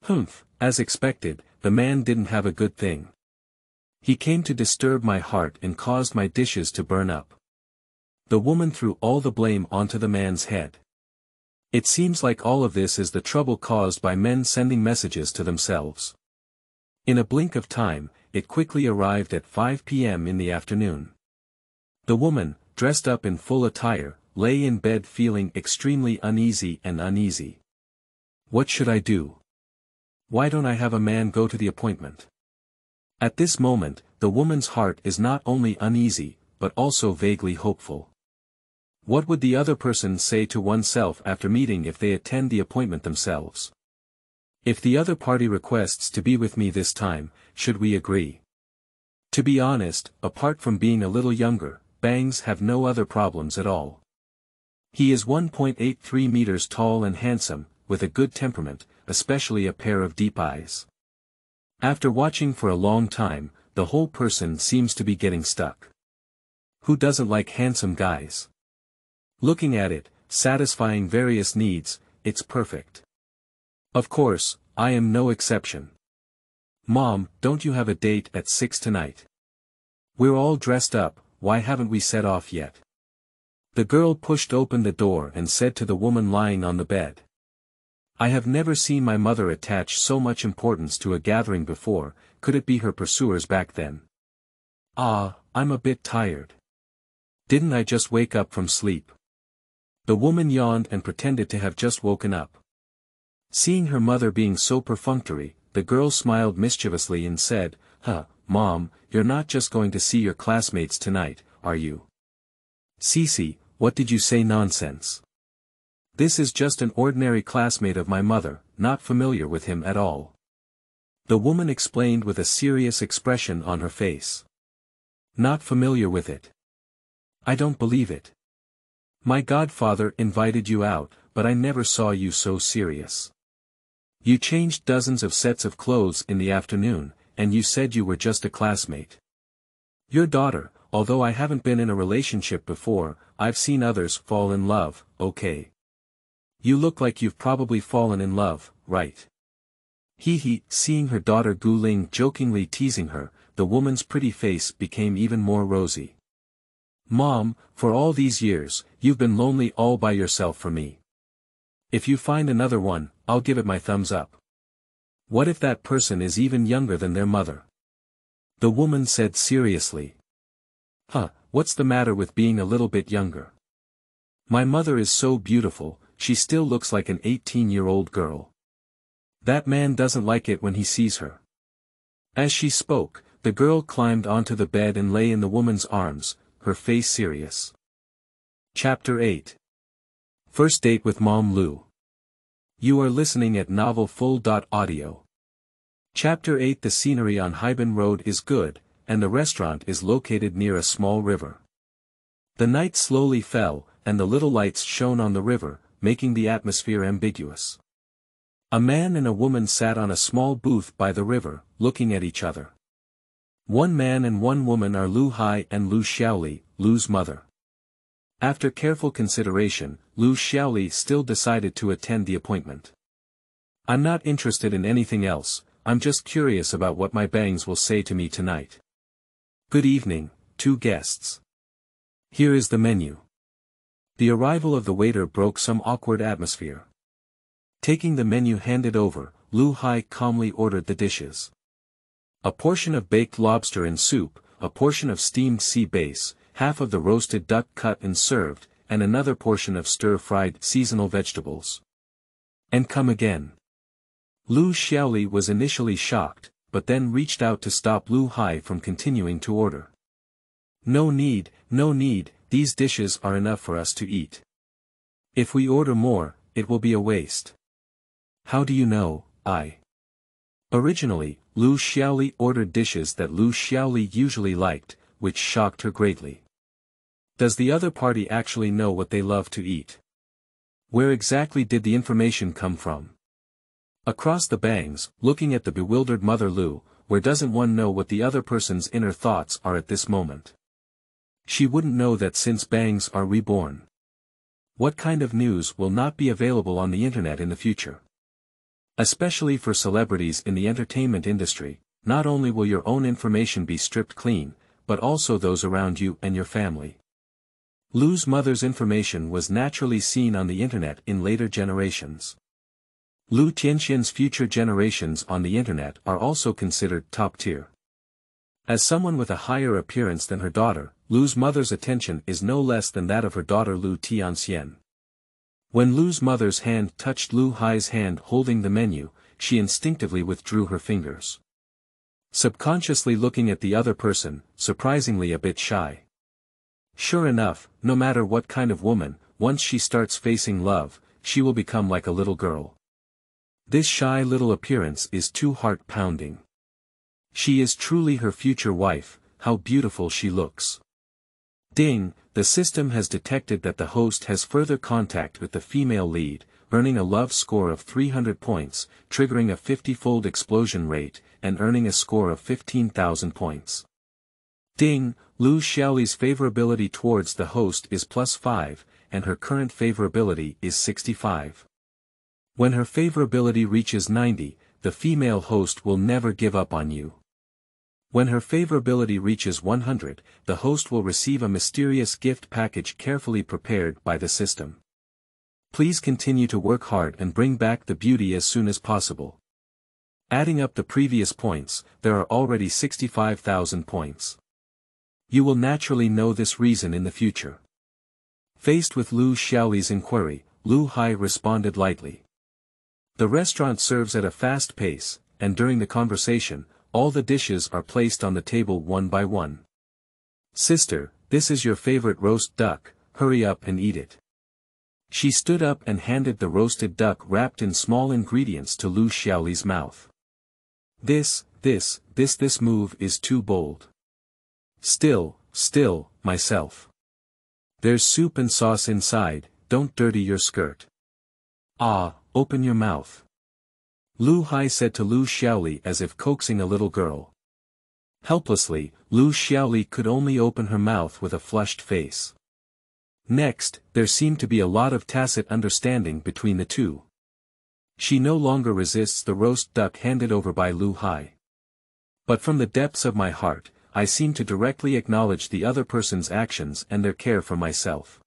Humph, as expected, the man didn't have a good thing. He came to disturb my heart and caused my dishes to burn up. The woman threw all the blame onto the man's head. It seems like all of this is the trouble caused by men sending messages to themselves. In a blink of time, it quickly arrived at 5 p.m. in the afternoon. The woman, dressed up in full attire, lay in bed feeling extremely uneasy. What should I do? Why don't I have a man go to the appointment? At this moment, the woman's heart is not only uneasy, but also vaguely hopeful. What would the other person say to oneself after meeting if they attend the appointment themselves? If the other party requests to be with me this time, should we agree? To be honest, apart from being a little younger, Bangs have no other problems at all. He is 1.83 meters tall and handsome, with a good temperament, especially a pair of deep eyes. After watching for a long time, the whole person seems to be getting stuck. Who doesn't like handsome guys? Looking at it, satisfying various needs, it's perfect. Of course, I am no exception. Mom, don't you have a date at 6 tonight? We're all dressed up, why haven't we set off yet? The girl pushed open the door and said to the woman lying on the bed. I have never seen my mother attach so much importance to a gathering before. Could it be her pursuers back then? I'm a bit tired. Didn't I just wake up from sleep? The woman yawned and pretended to have just woken up. Seeing her mother being so perfunctory, the girl smiled mischievously and said, Mom, you're not just going to see your classmates tonight, are you? Cece, what did you say nonsense? This is just an ordinary classmate of my mother, not familiar with him at all. The woman explained with a serious expression on her face. Not familiar with it. I don't believe it. My godfather invited you out, but I never saw you so serious. You changed dozens of sets of clothes in the afternoon, and you said you were just a classmate. Your daughter, although I haven't been in a relationship before, I've seen others fall in love, okay? You look like you've probably fallen in love, right? Seeing her daughter Gu Ling jokingly teasing her, the woman's pretty face became even more rosy. Mom, for all these years, you've been lonely all by yourself for me. If you find another one, I'll give it my thumbs up. What if that person is even younger than their mother? The woman said seriously. What's the matter with being a little bit younger? My mother is so beautiful, she still looks like an 18-year-old girl. That man doesn't like it when he sees her. As she spoke, the girl climbed onto the bed and lay in the woman's arms, her face serious. Chapter 8. First Date with Mom Liu. You are listening at novelfull.audio. Chapter 8. The scenery on Haiban Road is good, and the restaurant is located near a small river. The night slowly fell, and the little lights shone on the river, making the atmosphere ambiguous. A man and a woman sat on a small booth by the river, looking at each other. One man and one woman are Liu Hai and Liu Xiaoli, Liu's mother. After careful consideration, Liu Xiaoli still decided to attend the appointment. I'm not interested in anything else, I'm just curious about what my bangs will say to me tonight. Good evening, two guests. Here is the menu. The arrival of the waiter broke some awkward atmosphere. Taking the menu handed over, Liu Hai calmly ordered the dishes. A portion of baked lobster in soup, a portion of steamed sea bass, half of the roasted duck cut and served, and another portion of stir-fried seasonal vegetables. And come again. Liu Xiaoli was initially shocked, but then reached out to stop Liu Hai from continuing to order. No need, these dishes are enough for us to eat. If we order more, it will be a waste. How do you know? Originally, Liu Xiaoli ordered dishes that Liu Xiaoli usually liked, which shocked her greatly. Does the other party actually know what they love to eat? Where exactly did the information come from? Across the bangs, looking at the bewildered mother Liu, where doesn't one know what the other person's inner thoughts are at this moment? She wouldn't know that since bangs are reborn. What kind of news will not be available on the internet in the future? Especially for celebrities in the entertainment industry, not only will your own information be stripped clean, but also those around you and your family. Liu's mother's information was naturally seen on the internet in later generations. Liu Tianxian's future generations on the internet are also considered top tier. As someone with a higher appearance than her daughter, Liu's mother's attention is no less than that of her daughter Liu Tianxian. When Liu's mother's hand touched Liu Hai's hand holding the menu, she instinctively withdrew her fingers. Subconsciously looking at the other person, surprisingly a bit shy. Sure enough, no matter what kind of woman, once she starts facing love, she will become like a little girl. This shy little appearance is too heart-pounding. She is truly her future wife, how beautiful she looks. Ding, the system has detected that the host has further contact with the female lead, earning a love score of 300 points, triggering a 50-fold explosion rate, and earning a score of 15,000 points. Ding, Liu Xiaoli's favorability towards the host is +5, and her current favorability is 65. When her favorability reaches 90, the female host will never give up on you. When her favorability reaches 100, the host will receive a mysterious gift package carefully prepared by the system. Please continue to work hard and bring back the beauty as soon as possible. Adding up the previous points, there are already 65,000 points. You will naturally know this reason in the future. Faced with Liu Xiaoli's inquiry, Liu Hai responded lightly. The restaurant serves at a fast pace, and during the conversation, all the dishes are placed on the table one by one. Sister, this is your favorite roast duck, hurry up and eat it. She stood up and handed the roasted duck wrapped in small ingredients to Liu Xiaoli's mouth. This move is too bold. Still, myself. There's soup and sauce inside, don't dirty your skirt. Open your mouth. Liu Hai said to Liu Xiaoli as if coaxing a little girl. Helplessly, Liu Xiaoli could only open her mouth with a flushed face. Next, there seemed to be a lot of tacit understanding between the two. She no longer resists the roast duck handed over by Liu Hai. But from the depths of my heart, I seem to directly acknowledge the other person's actions and their care for myself.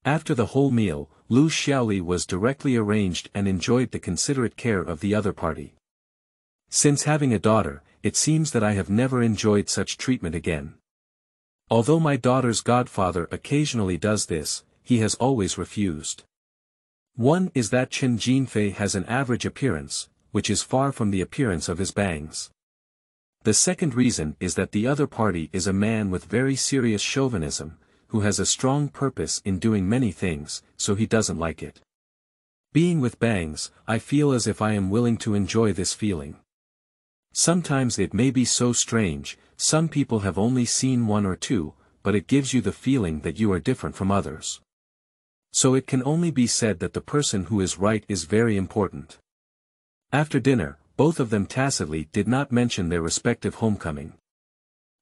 After the whole meal, Liu Xiaoli was directly arranged and enjoyed the considerate care of the other party. Since having a daughter, it seems that I have never enjoyed such treatment again. Although my daughter's godfather occasionally does this, he has always refused. One is that Chen Jinfei has an average appearance, which is far from the appearance of his bangs. The second reason is that the other party is a man with very serious chauvinism, who has a strong purpose in doing many things, so he doesn't like it. Being with bangs, I feel as if I am willing to enjoy this feeling. Sometimes it may be so strange, some people have only seen one or two, but it gives you the feeling that you are different from others. So it can only be said that the person who is right is very important. After dinner, both of them tacitly did not mention their respective homecoming.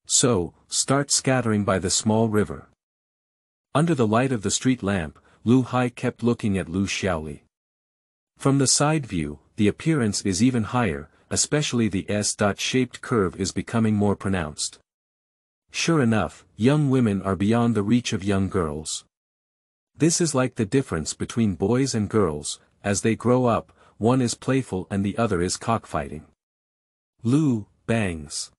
So, start scattering by the small river. Under the light of the street lamp, Liu Hai kept looking at Liu Xiaoli. From the side view, the appearance is even higher, especially the S-shaped curve is becoming more pronounced. Sure enough, young women are beyond the reach of young girls. This is like the difference between boys and girls, as they grow up, one is playful and the other is cockfighting. Liu, bangs.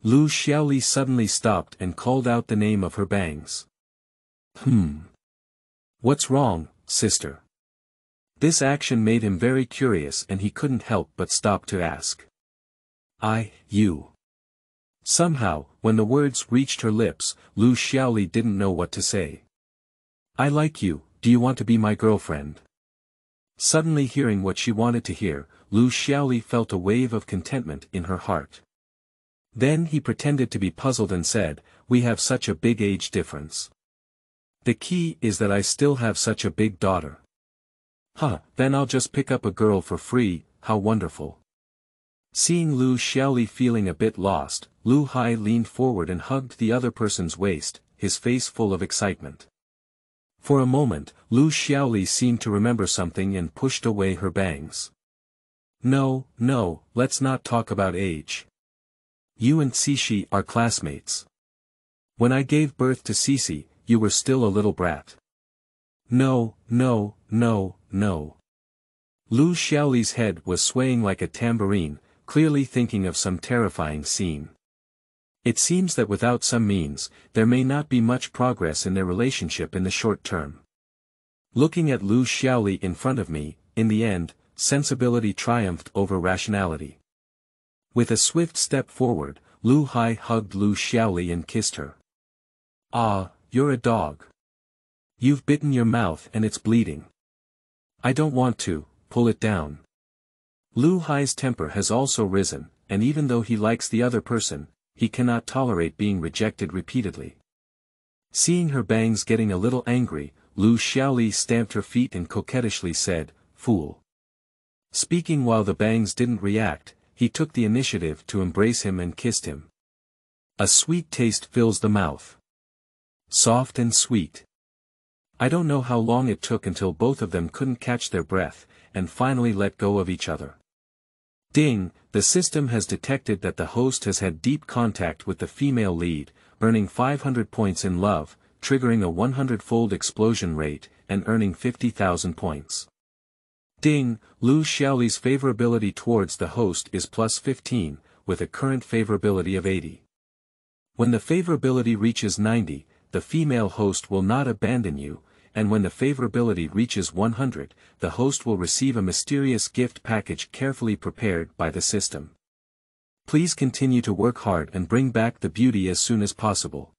Liu Xiaoli suddenly stopped and called out the name of her bangs. What's wrong, sister? This action made him very curious and he couldn't help but stop to ask. You. Somehow, when the words reached her lips, Liu Xiaoli didn't know what to say. I like you, do you want to be my girlfriend? Suddenly hearing what she wanted to hear, Liu Xiaoli felt a wave of contentment in her heart. Then he pretended to be puzzled and said, we have such a big age difference. The key is that I still have such a big daughter. Then I'll just pick up a girl for free, how wonderful. Seeing Liu Xiaoli feeling a bit lost, Liu Hai leaned forward and hugged the other person's waist, his face full of excitement. For a moment, Liu Xiaoli seemed to remember something and pushed away her bangs. No, let's not talk about age. You and Cixi are classmates. When I gave birth to Cixi, you were still a little brat. No. Liu Xiaoli's head was swaying like a tambourine, clearly thinking of some terrifying scene. It seems that without some means, there may not be much progress in their relationship in the short term. Looking at Liu Xiaoli in front of me, in the end, sensibility triumphed over rationality. With a swift step forward, Liu Hai hugged Liu Xiaoli and kissed her. You're a dog. You've bitten your mouth and it's bleeding. I don't want to, pull it down. Liu Hai's temper has also risen, and even though he likes the other person, he cannot tolerate being rejected repeatedly. Seeing her bangs getting a little angry, Liu Xiaoli stamped her feet and coquettishly said, fool. Speaking while the bangs didn't react, he took the initiative to embrace him and kissed him. A sweet taste fills the mouth. Soft and sweet. I don't know how long it took until both of them couldn't catch their breath, and finally let go of each other. Ding, the system has detected that the host has had deep contact with the female lead, earning 500 points in love, triggering a 100-fold explosion rate, and earning 50,000 points. Ding, Liu Xiaoli's favorability towards the host is plus 15, with a current favorability of 80. When the favorability reaches 90, the female host will not abandon you, and when the favorability reaches 100, the host will receive a mysterious gift package carefully prepared by the system. Please continue to work hard and bring back the beauty as soon as possible.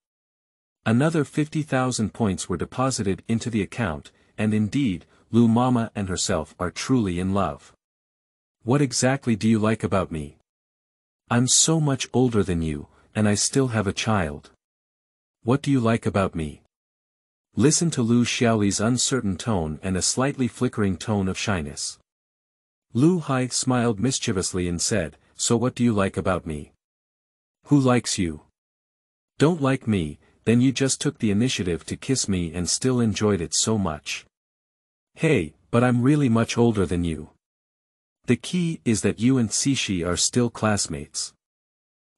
Another 50,000 points were deposited into the account, and indeed, Liu Mama and herself are truly in love. What exactly do you like about me? I'm so much older than you, and I still have a child. What do you like about me? Listen to Liu Xiaoli's uncertain tone and a slightly flickering tone of shyness. Liu Hai smiled mischievously and said, so what do you like about me? Who likes you? Don't like me, then you just took the initiative to kiss me and still enjoyed it so much. Hey, but I'm really much older than you. The key is that you and Cixi are still classmates.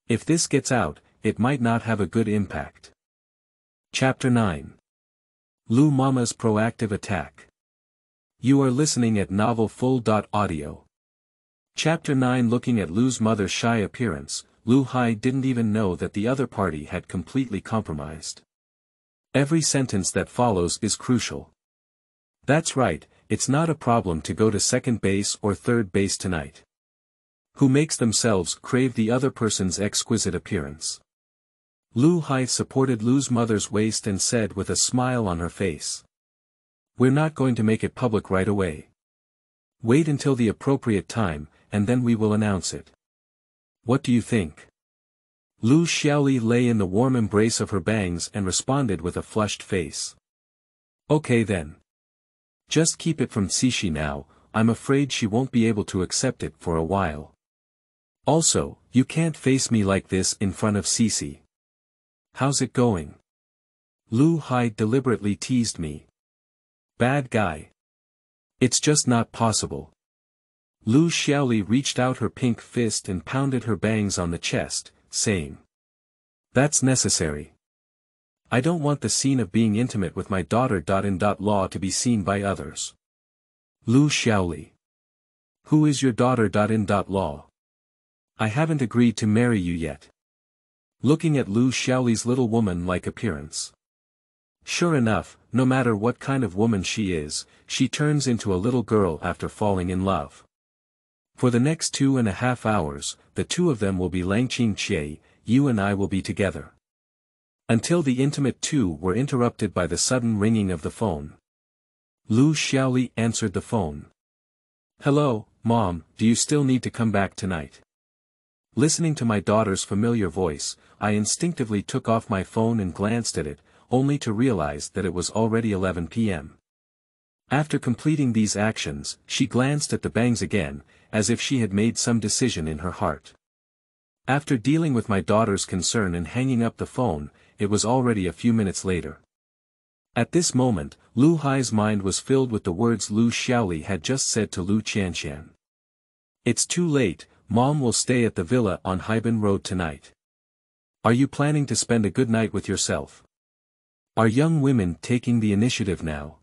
If this gets out, it might not have a good impact. Chapter 9. Liu Mama's Proactive Attack. You are listening at novelfull.audio. Chapter 9. Looking at Liu's mother's shy appearance, Liu Hai didn't even know that the other party had completely compromised. Every sentence that follows is crucial. That's right, it's not a problem to go to second base or third base tonight. Who makes themselves crave the other person's exquisite appearance? Liu Hai supported Liu's mother's waist and said with a smile on her face. We're not going to make it public right away. Wait until the appropriate time, and then we will announce it. What do you think? Liu Xiaoli lay in the warm embrace of her bangs and responded with a flushed face. Okay then. Just keep it from Cixi now, I'm afraid she won't be able to accept it for a while. Also, you can't face me like this in front of Cixi. How's it going? Liu Hai deliberately teased me. Bad guy. It's just not possible. Liu Xiaoli reached out her pink fist and pounded her bangs on the chest, saying. That's necessary. I don't want the scene of being intimate with my daughter. In law to be seen by others. Liu Xiaoli. Who is your daughter? Law. I haven't agreed to marry you yet. Looking at Liu Xiaoli's little woman-like appearance. Sure enough, no matter what kind of woman she is, she turns into a little girl after falling in love. For the next 2.5 hours, the two of them will be Langqing Qie, you and I will be together. Until the intimate two were interrupted by the sudden ringing of the phone. Liu Xiaoli answered the phone. Hello, Mom, do you still need to come back tonight? Listening to my daughter's familiar voice, I instinctively took off my phone and glanced at it, only to realize that it was already 11 p.m. After completing these actions, she glanced at the bangs again, as if she had made some decision in her heart. After dealing with my daughter's concern and hanging up the phone, it was already a few minutes later. At this moment, Liu Hai's mind was filled with the words Liu Xiaoli had just said to Liu Tianxian. It's too late, Mom will stay at the villa on Haiban Road tonight. Are you planning to spend a good night with yourself? Are young women taking the initiative now?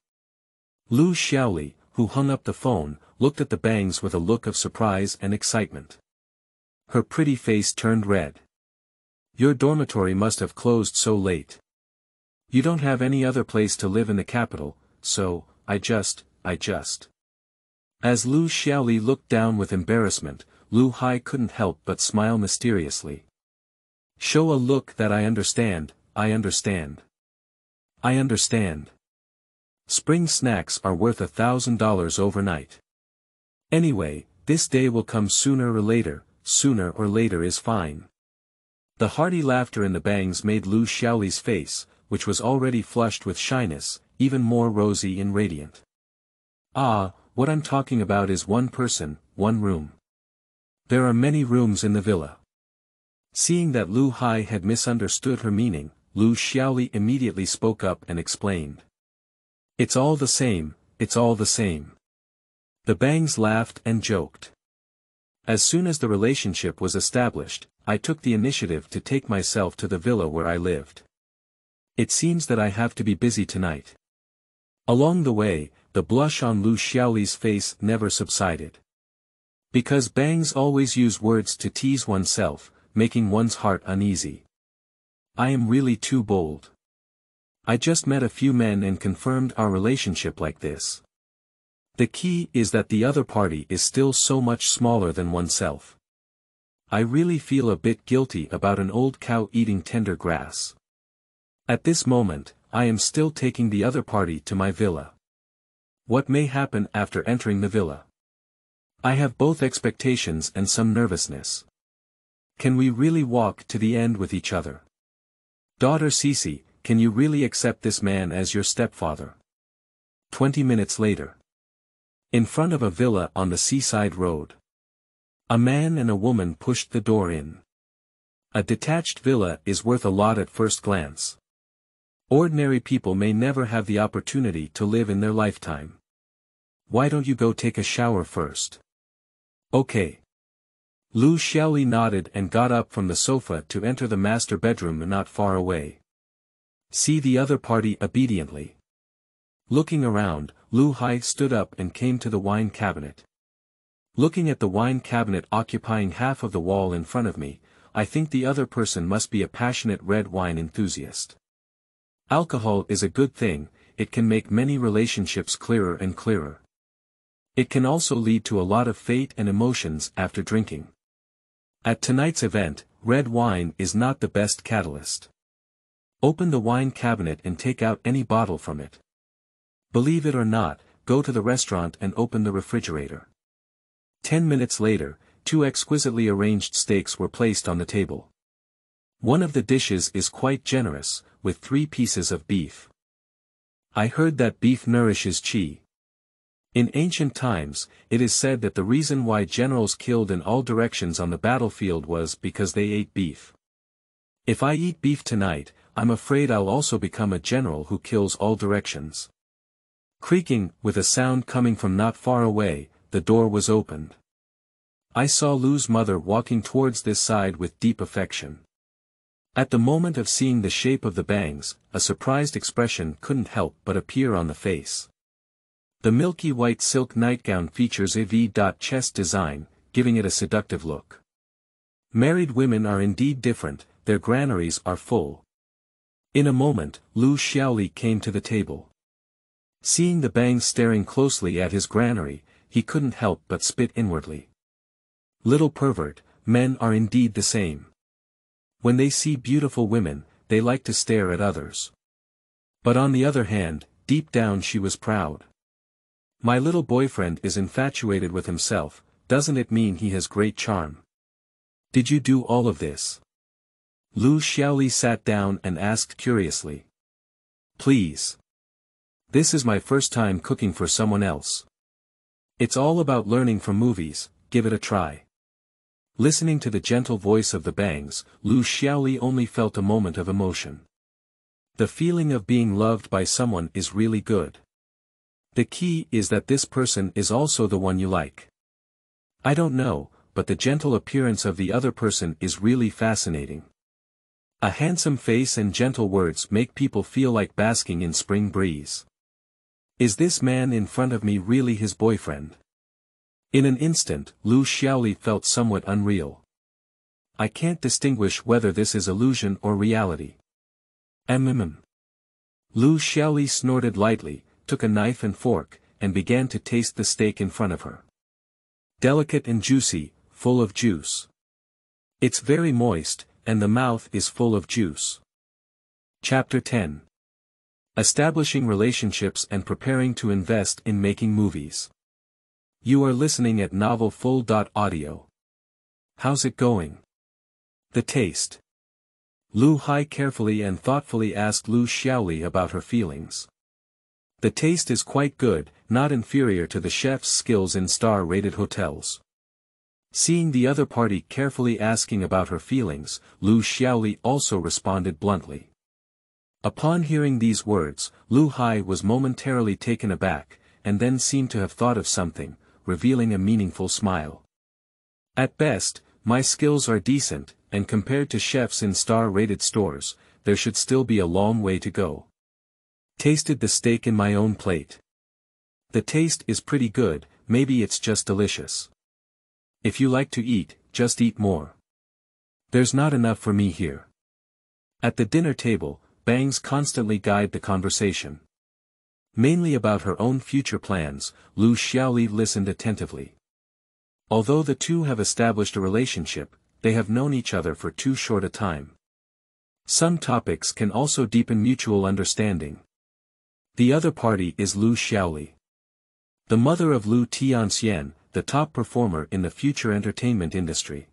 Liu Xiaoli, who hung up the phone, looked at the bangs with a look of surprise and excitement. Her pretty face turned red. Your dormitory must have closed so late. You don't have any other place to live in the capital, so, I just. As Liu Xiaoli looked down with embarrassment, Liu Hai couldn't help but smile mysteriously. Show a look that I understand. Spring snacks are worth $1,000 overnight. Anyway, this day will come sooner or later is fine. The hearty laughter in the bangs made Liu Xiaoli's face, which was already flushed with shyness, even more rosy and radiant. Ah, what I'm talking about is one person, one room. There are many rooms in the villa. Seeing that Liu Hai had misunderstood her meaning, Liu Xiaoli immediately spoke up and explained. It's all the same. The bangs laughed and joked. As soon as the relationship was established, I took the initiative to take myself to the villa where I lived. It seems that I have to be busy tonight. Along the way, the blush on Liu Xiaoli's face never subsided. Because bangs always use words to tease oneself, making one's heart uneasy. I am really too bold. I just met a few men and confirmed our relationship like this. The key is that the other party is still so much smaller than oneself. I really feel a bit guilty about an old cow eating tender grass. At this moment, I am still taking the other party to my villa. What may happen after entering the villa? I have both expectations and some nervousness. Can we really walk to the end with each other? Daughter Cece, can you really accept this man as your stepfather? 20 minutes later. In front of a villa on the seaside road. A man and a woman pushed the door in. A detached villa is worth a lot at first glance. Ordinary people may never have the opportunity to live in their lifetime. Why don't you go take a shower first? Okay. Liu Xiaoli nodded and got up from the sofa to enter the master bedroom not far away. See the other party obediently. Looking around, Liu Hai stood up and came to the wine cabinet. Looking at the wine cabinet occupying half of the wall in front of me, I think the other person must be a passionate red wine enthusiast. Alcohol is a good thing, it can make many relationships clearer and clearer. It can also lead to a lot of fate and emotions after drinking. At tonight's event, red wine is not the best catalyst. Open the wine cabinet and take out any bottle from it. Believe it or not, go to the restaurant and open the refrigerator. 10 minutes later, 2 exquisitely arranged steaks were placed on the table. One of the dishes is quite generous, with 3 pieces of beef. I heard that beef nourishes qi. In ancient times, it is said that the reason why generals killed in all directions on the battlefield was because they ate beef. If I eat beef tonight, I'm afraid I'll also become a general who kills all directions. Creaking, with a sound coming from not far away, the door was opened. I saw Liu's mother walking towards this side with deep affection. At the moment of seeing the shape of the bangs, a surprised expression couldn't help but appear on the face. The milky white silk nightgown features a V-chest design, giving it a seductive look. Married women are indeed different, their granaries are full. In a moment, Liu Xiaoli came to the table. Seeing the bangs staring closely at his granary, he couldn't help but spit inwardly. Little pervert, men are indeed the same. When they see beautiful women, they like to stare at others. But on the other hand, deep down she was proud. My little boyfriend is infatuated with himself, doesn't it mean he has great charm? Did you do all of this? Liu Xiaoli sat down and asked curiously. Please. This is my first time cooking for someone else. It's all about learning from movies, give it a try. Listening to the gentle voice of the bangs, Liu Xiaoli only felt a moment of emotion. The feeling of being loved by someone is really good. The key is that this person is also the one you like. I don't know, but the gentle appearance of the other person is really fascinating. A handsome face and gentle words make people feel like basking in spring breeze. Is this man in front of me really his boyfriend? In an instant, Liu Xiaoli felt somewhat unreal. I can't distinguish whether this is illusion or reality. Liu Xiaoli snorted lightly, took a knife and fork, and began to taste the steak in front of her. Delicate and juicy, full of juice. It's very moist, and the mouth is full of juice. Chapter 10. Establishing relationships and preparing to invest in making movies. You are listening at novelfull.audio. How's it going? The taste. Liu Hai carefully and thoughtfully asked Liu Xiaoli about her feelings. The taste is quite good, not inferior to the chef's skills in star-rated hotels. Seeing the other party carefully asking about her feelings, Liu Xiaoli also responded bluntly. Upon hearing these words, Liu Hai was momentarily taken aback, and then seemed to have thought of something, revealing a meaningful smile. At best, my skills are decent, and compared to chefs in star-rated stores, there should still be a long way to go. Tasted the steak in my own plate. The taste is pretty good, maybe it's just delicious. If you like to eat, just eat more. There's not enough for me here. At the dinner table, bangs constantly guide the conversation. Mainly about her own future plans, Liu Xiaoli listened attentively. Although the two have established a relationship, they have known each other for too short a time. Some topics can also deepen mutual understanding. The other party is Liu Xiaoli. The mother of Liu Tianxian, the top performer in the future entertainment industry.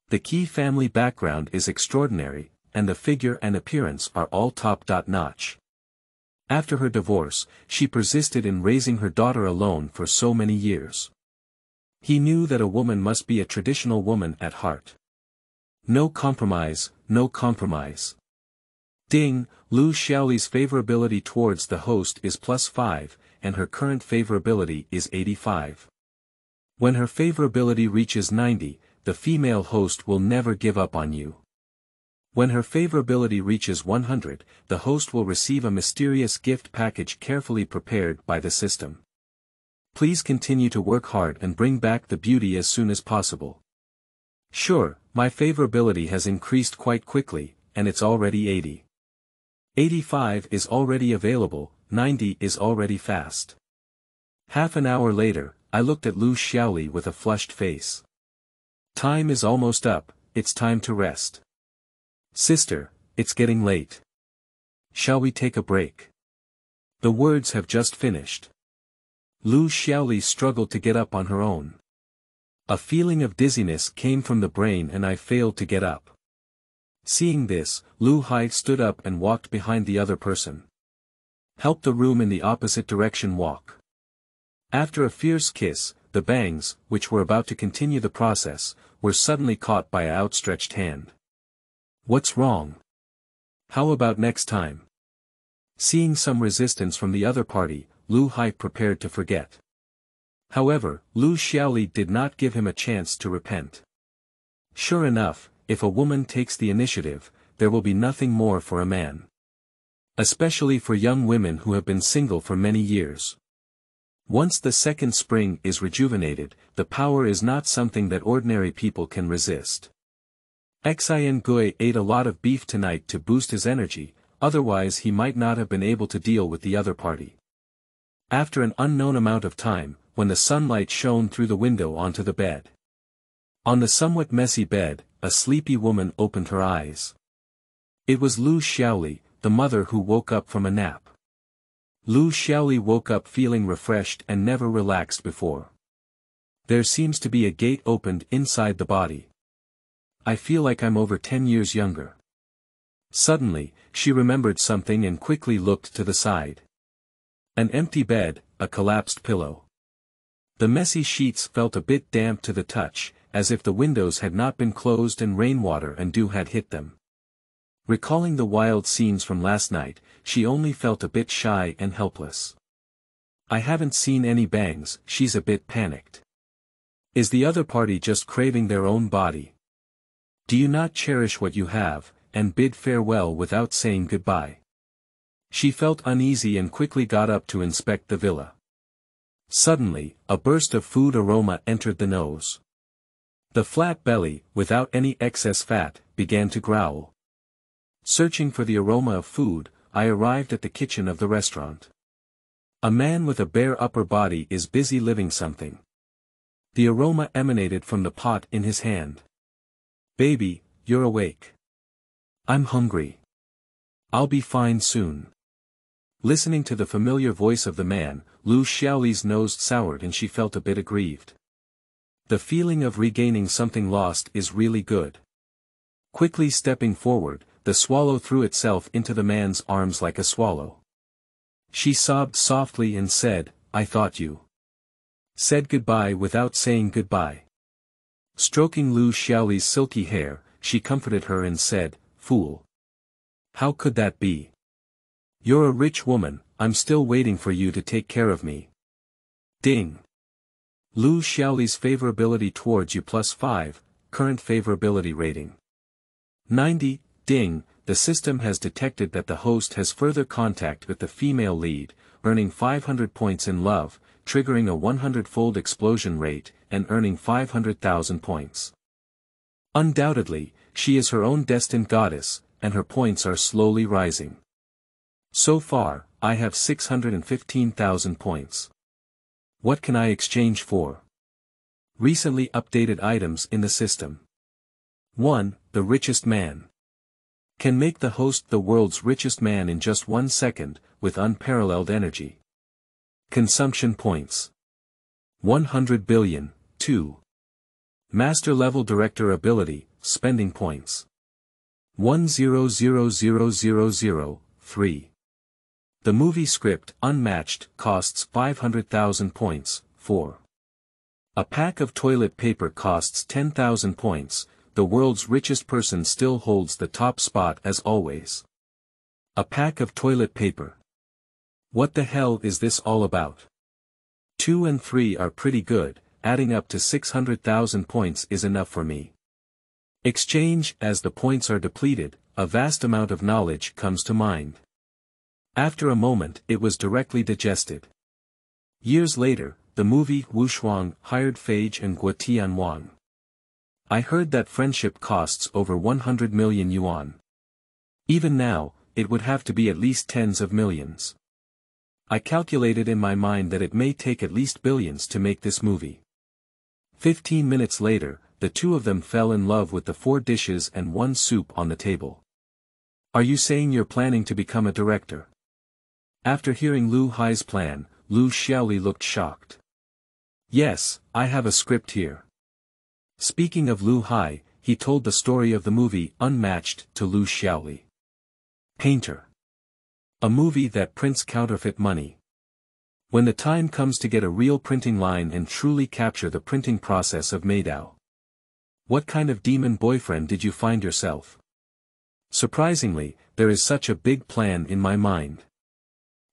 The key family background is extraordinary, and the figure and appearance are all top-notch. After her divorce, she persisted in raising her daughter alone for so many years. He knew that a woman must be a traditional woman at heart. No compromise, no compromise. Ding, Liu Xiaoli's favorability towards the host is +5, and her current favorability is 85. When her favorability reaches 90, the female host will never give up on you. When her favorability reaches 100, the host will receive a mysterious gift package carefully prepared by the system. Please continue to work hard and bring back the beauty as soon as possible. Sure, my favorability has increased quite quickly, and it's already 80. 85 is already available, 90 is already fast. Half an hour later, I looked at Liu Xiaoli with a flushed face. Time is almost up, it's time to rest. Sister, it's getting late. Shall we take a break? The words have just finished. Liu Xiaoli struggled to get up on her own. A feeling of dizziness came from the brain and I failed to get up. Seeing this, Liu Hai stood up and walked behind the other person. Help the room in the opposite direction walk. After a fierce kiss, the bangs, which were about to continue the process, were suddenly caught by an outstretched hand. What's wrong? How about next time? Seeing some resistance from the other party, Liu Hai prepared to forget. However, Liu Xiaoli did not give him a chance to repent. Sure enough, if a woman takes the initiative, there will be nothing more for a man. Especially for young women who have been single for many years. Once the second spring is rejuvenated, the power is not something that ordinary people can resist. Xian Gui ate a lot of beef tonight to boost his energy, otherwise he might not have been able to deal with the other party. After an unknown amount of time, when the sunlight shone through the window onto the bed. On the somewhat messy bed, a sleepy woman opened her eyes. It was Liu Xiaoli, the mother who woke up from a nap. Liu Xiaoli woke up feeling refreshed and never relaxed before. There seems to be a gate opened inside the body. I feel like I'm over 10 years younger. Suddenly, she remembered something and quickly looked to the side. An empty bed, a collapsed pillow. The messy sheets felt a bit damp to the touch, as if the windows had not been closed and rainwater and dew had hit them. Recalling the wild scenes from last night, she only felt a bit shy and helpless. I haven't seen any bangs, she's a bit panicked. Is the other party just craving their own body? Do you not cherish what you have, and bid farewell without saying goodbye? She felt uneasy and quickly got up to inspect the villa. Suddenly, a burst of food aroma entered the nose. The flat belly, without any excess fat, began to growl. Searching for the aroma of food, I arrived at the kitchen of the restaurant. A man with a bare upper body is busy living something. The aroma emanated from the pot in his hand. Baby, you're awake. I'm hungry. I'll be fine soon. Listening to the familiar voice of the man, Liu Xiaoli's nose soured and she felt a bit aggrieved. The feeling of regaining something lost is really good. Quickly stepping forward, the swallow threw itself into the man's arms like a swallow. She sobbed softly and said, I thought you said goodbye without saying goodbye. Stroking Liu Xiaoli's silky hair, she comforted her and said, Fool. How could that be? You're a rich woman, I'm still waiting for you to take care of me. Ding. Liu Xiaoli's favorability towards you +5, current favorability rating. 90, ding, the system has detected that the host has further contact with the female lead, earning 500 points in love, triggering a 100-fold explosion rate, and earning 500,000 points. Undoubtedly, she is her own destined goddess, and her points are slowly rising. So far, I have 615,000 points. What can I exchange for? Recently updated items in the system. 1. The richest man. Can make the host the world's richest man in just 1 second, with unparalleled energy. Consumption points. 100 billion, 2. Master level director ability, spending points. 1000000, 3. The movie script, unmatched, costs 500,000 points, 4. A pack of toilet paper costs 10,000 points, the world's richest person still holds the top spot as always. A pack of toilet paper. What the hell is this all about? 2 and 3 are pretty good, adding up to 600,000 points is enough for me. Exchange. As the points are depleted, a vast amount of knowledge comes to mind. After a moment it was directly digested. Years later, the movie Wushuang hired Phage and Guo Tianwang. I heard that friendship costs over 100 million yuan. Even now, it would have to be at least tens of millions. I calculated in my mind that it may take at least billions to make this movie. 15 minutes later, the two of them fell in love with the 4 dishes and 1 soup on the table. Are you saying you're planning to become a director? After hearing Liu Hai's plan, Liu Xiaoli looked shocked. Yes, I have a script here. Speaking of Liu Hai, he told the story of the movie Unmatched to Liu Xiaoli. Painter. A movie that prints counterfeit money. When the time comes to get a real printing line and truly capture the printing process of Meidao. What kind of demon boyfriend did you find yourself? Surprisingly, there is such a big plan in my mind.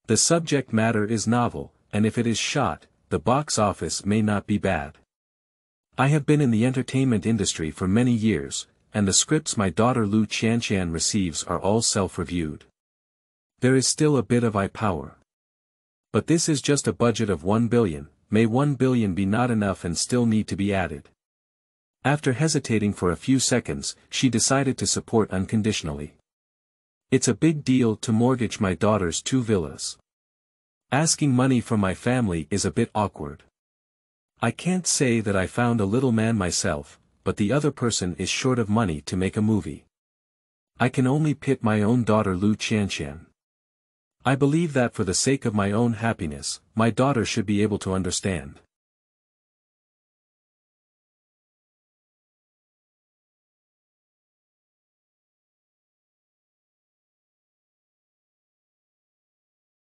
The subject matter is novel, and if it is shot, the box office may not be bad. I have been in the entertainment industry for many years, and the scripts my daughter Liu Tianxian receives are all self-reviewed. There is still a bit of eye power. But this is just a budget of 1 billion, may 1 billion be not enough and still need to be added? After hesitating for a few seconds, she decided to support unconditionally. It's a big deal to mortgage my daughter's 2 villas. Asking money from my family is a bit awkward. I can't say that I found a little man myself, but the other person is short of money to make a movie. I can only pit my own daughter Liu Tianxian. I believe that for the sake of my own happiness, my daughter should be able to understand.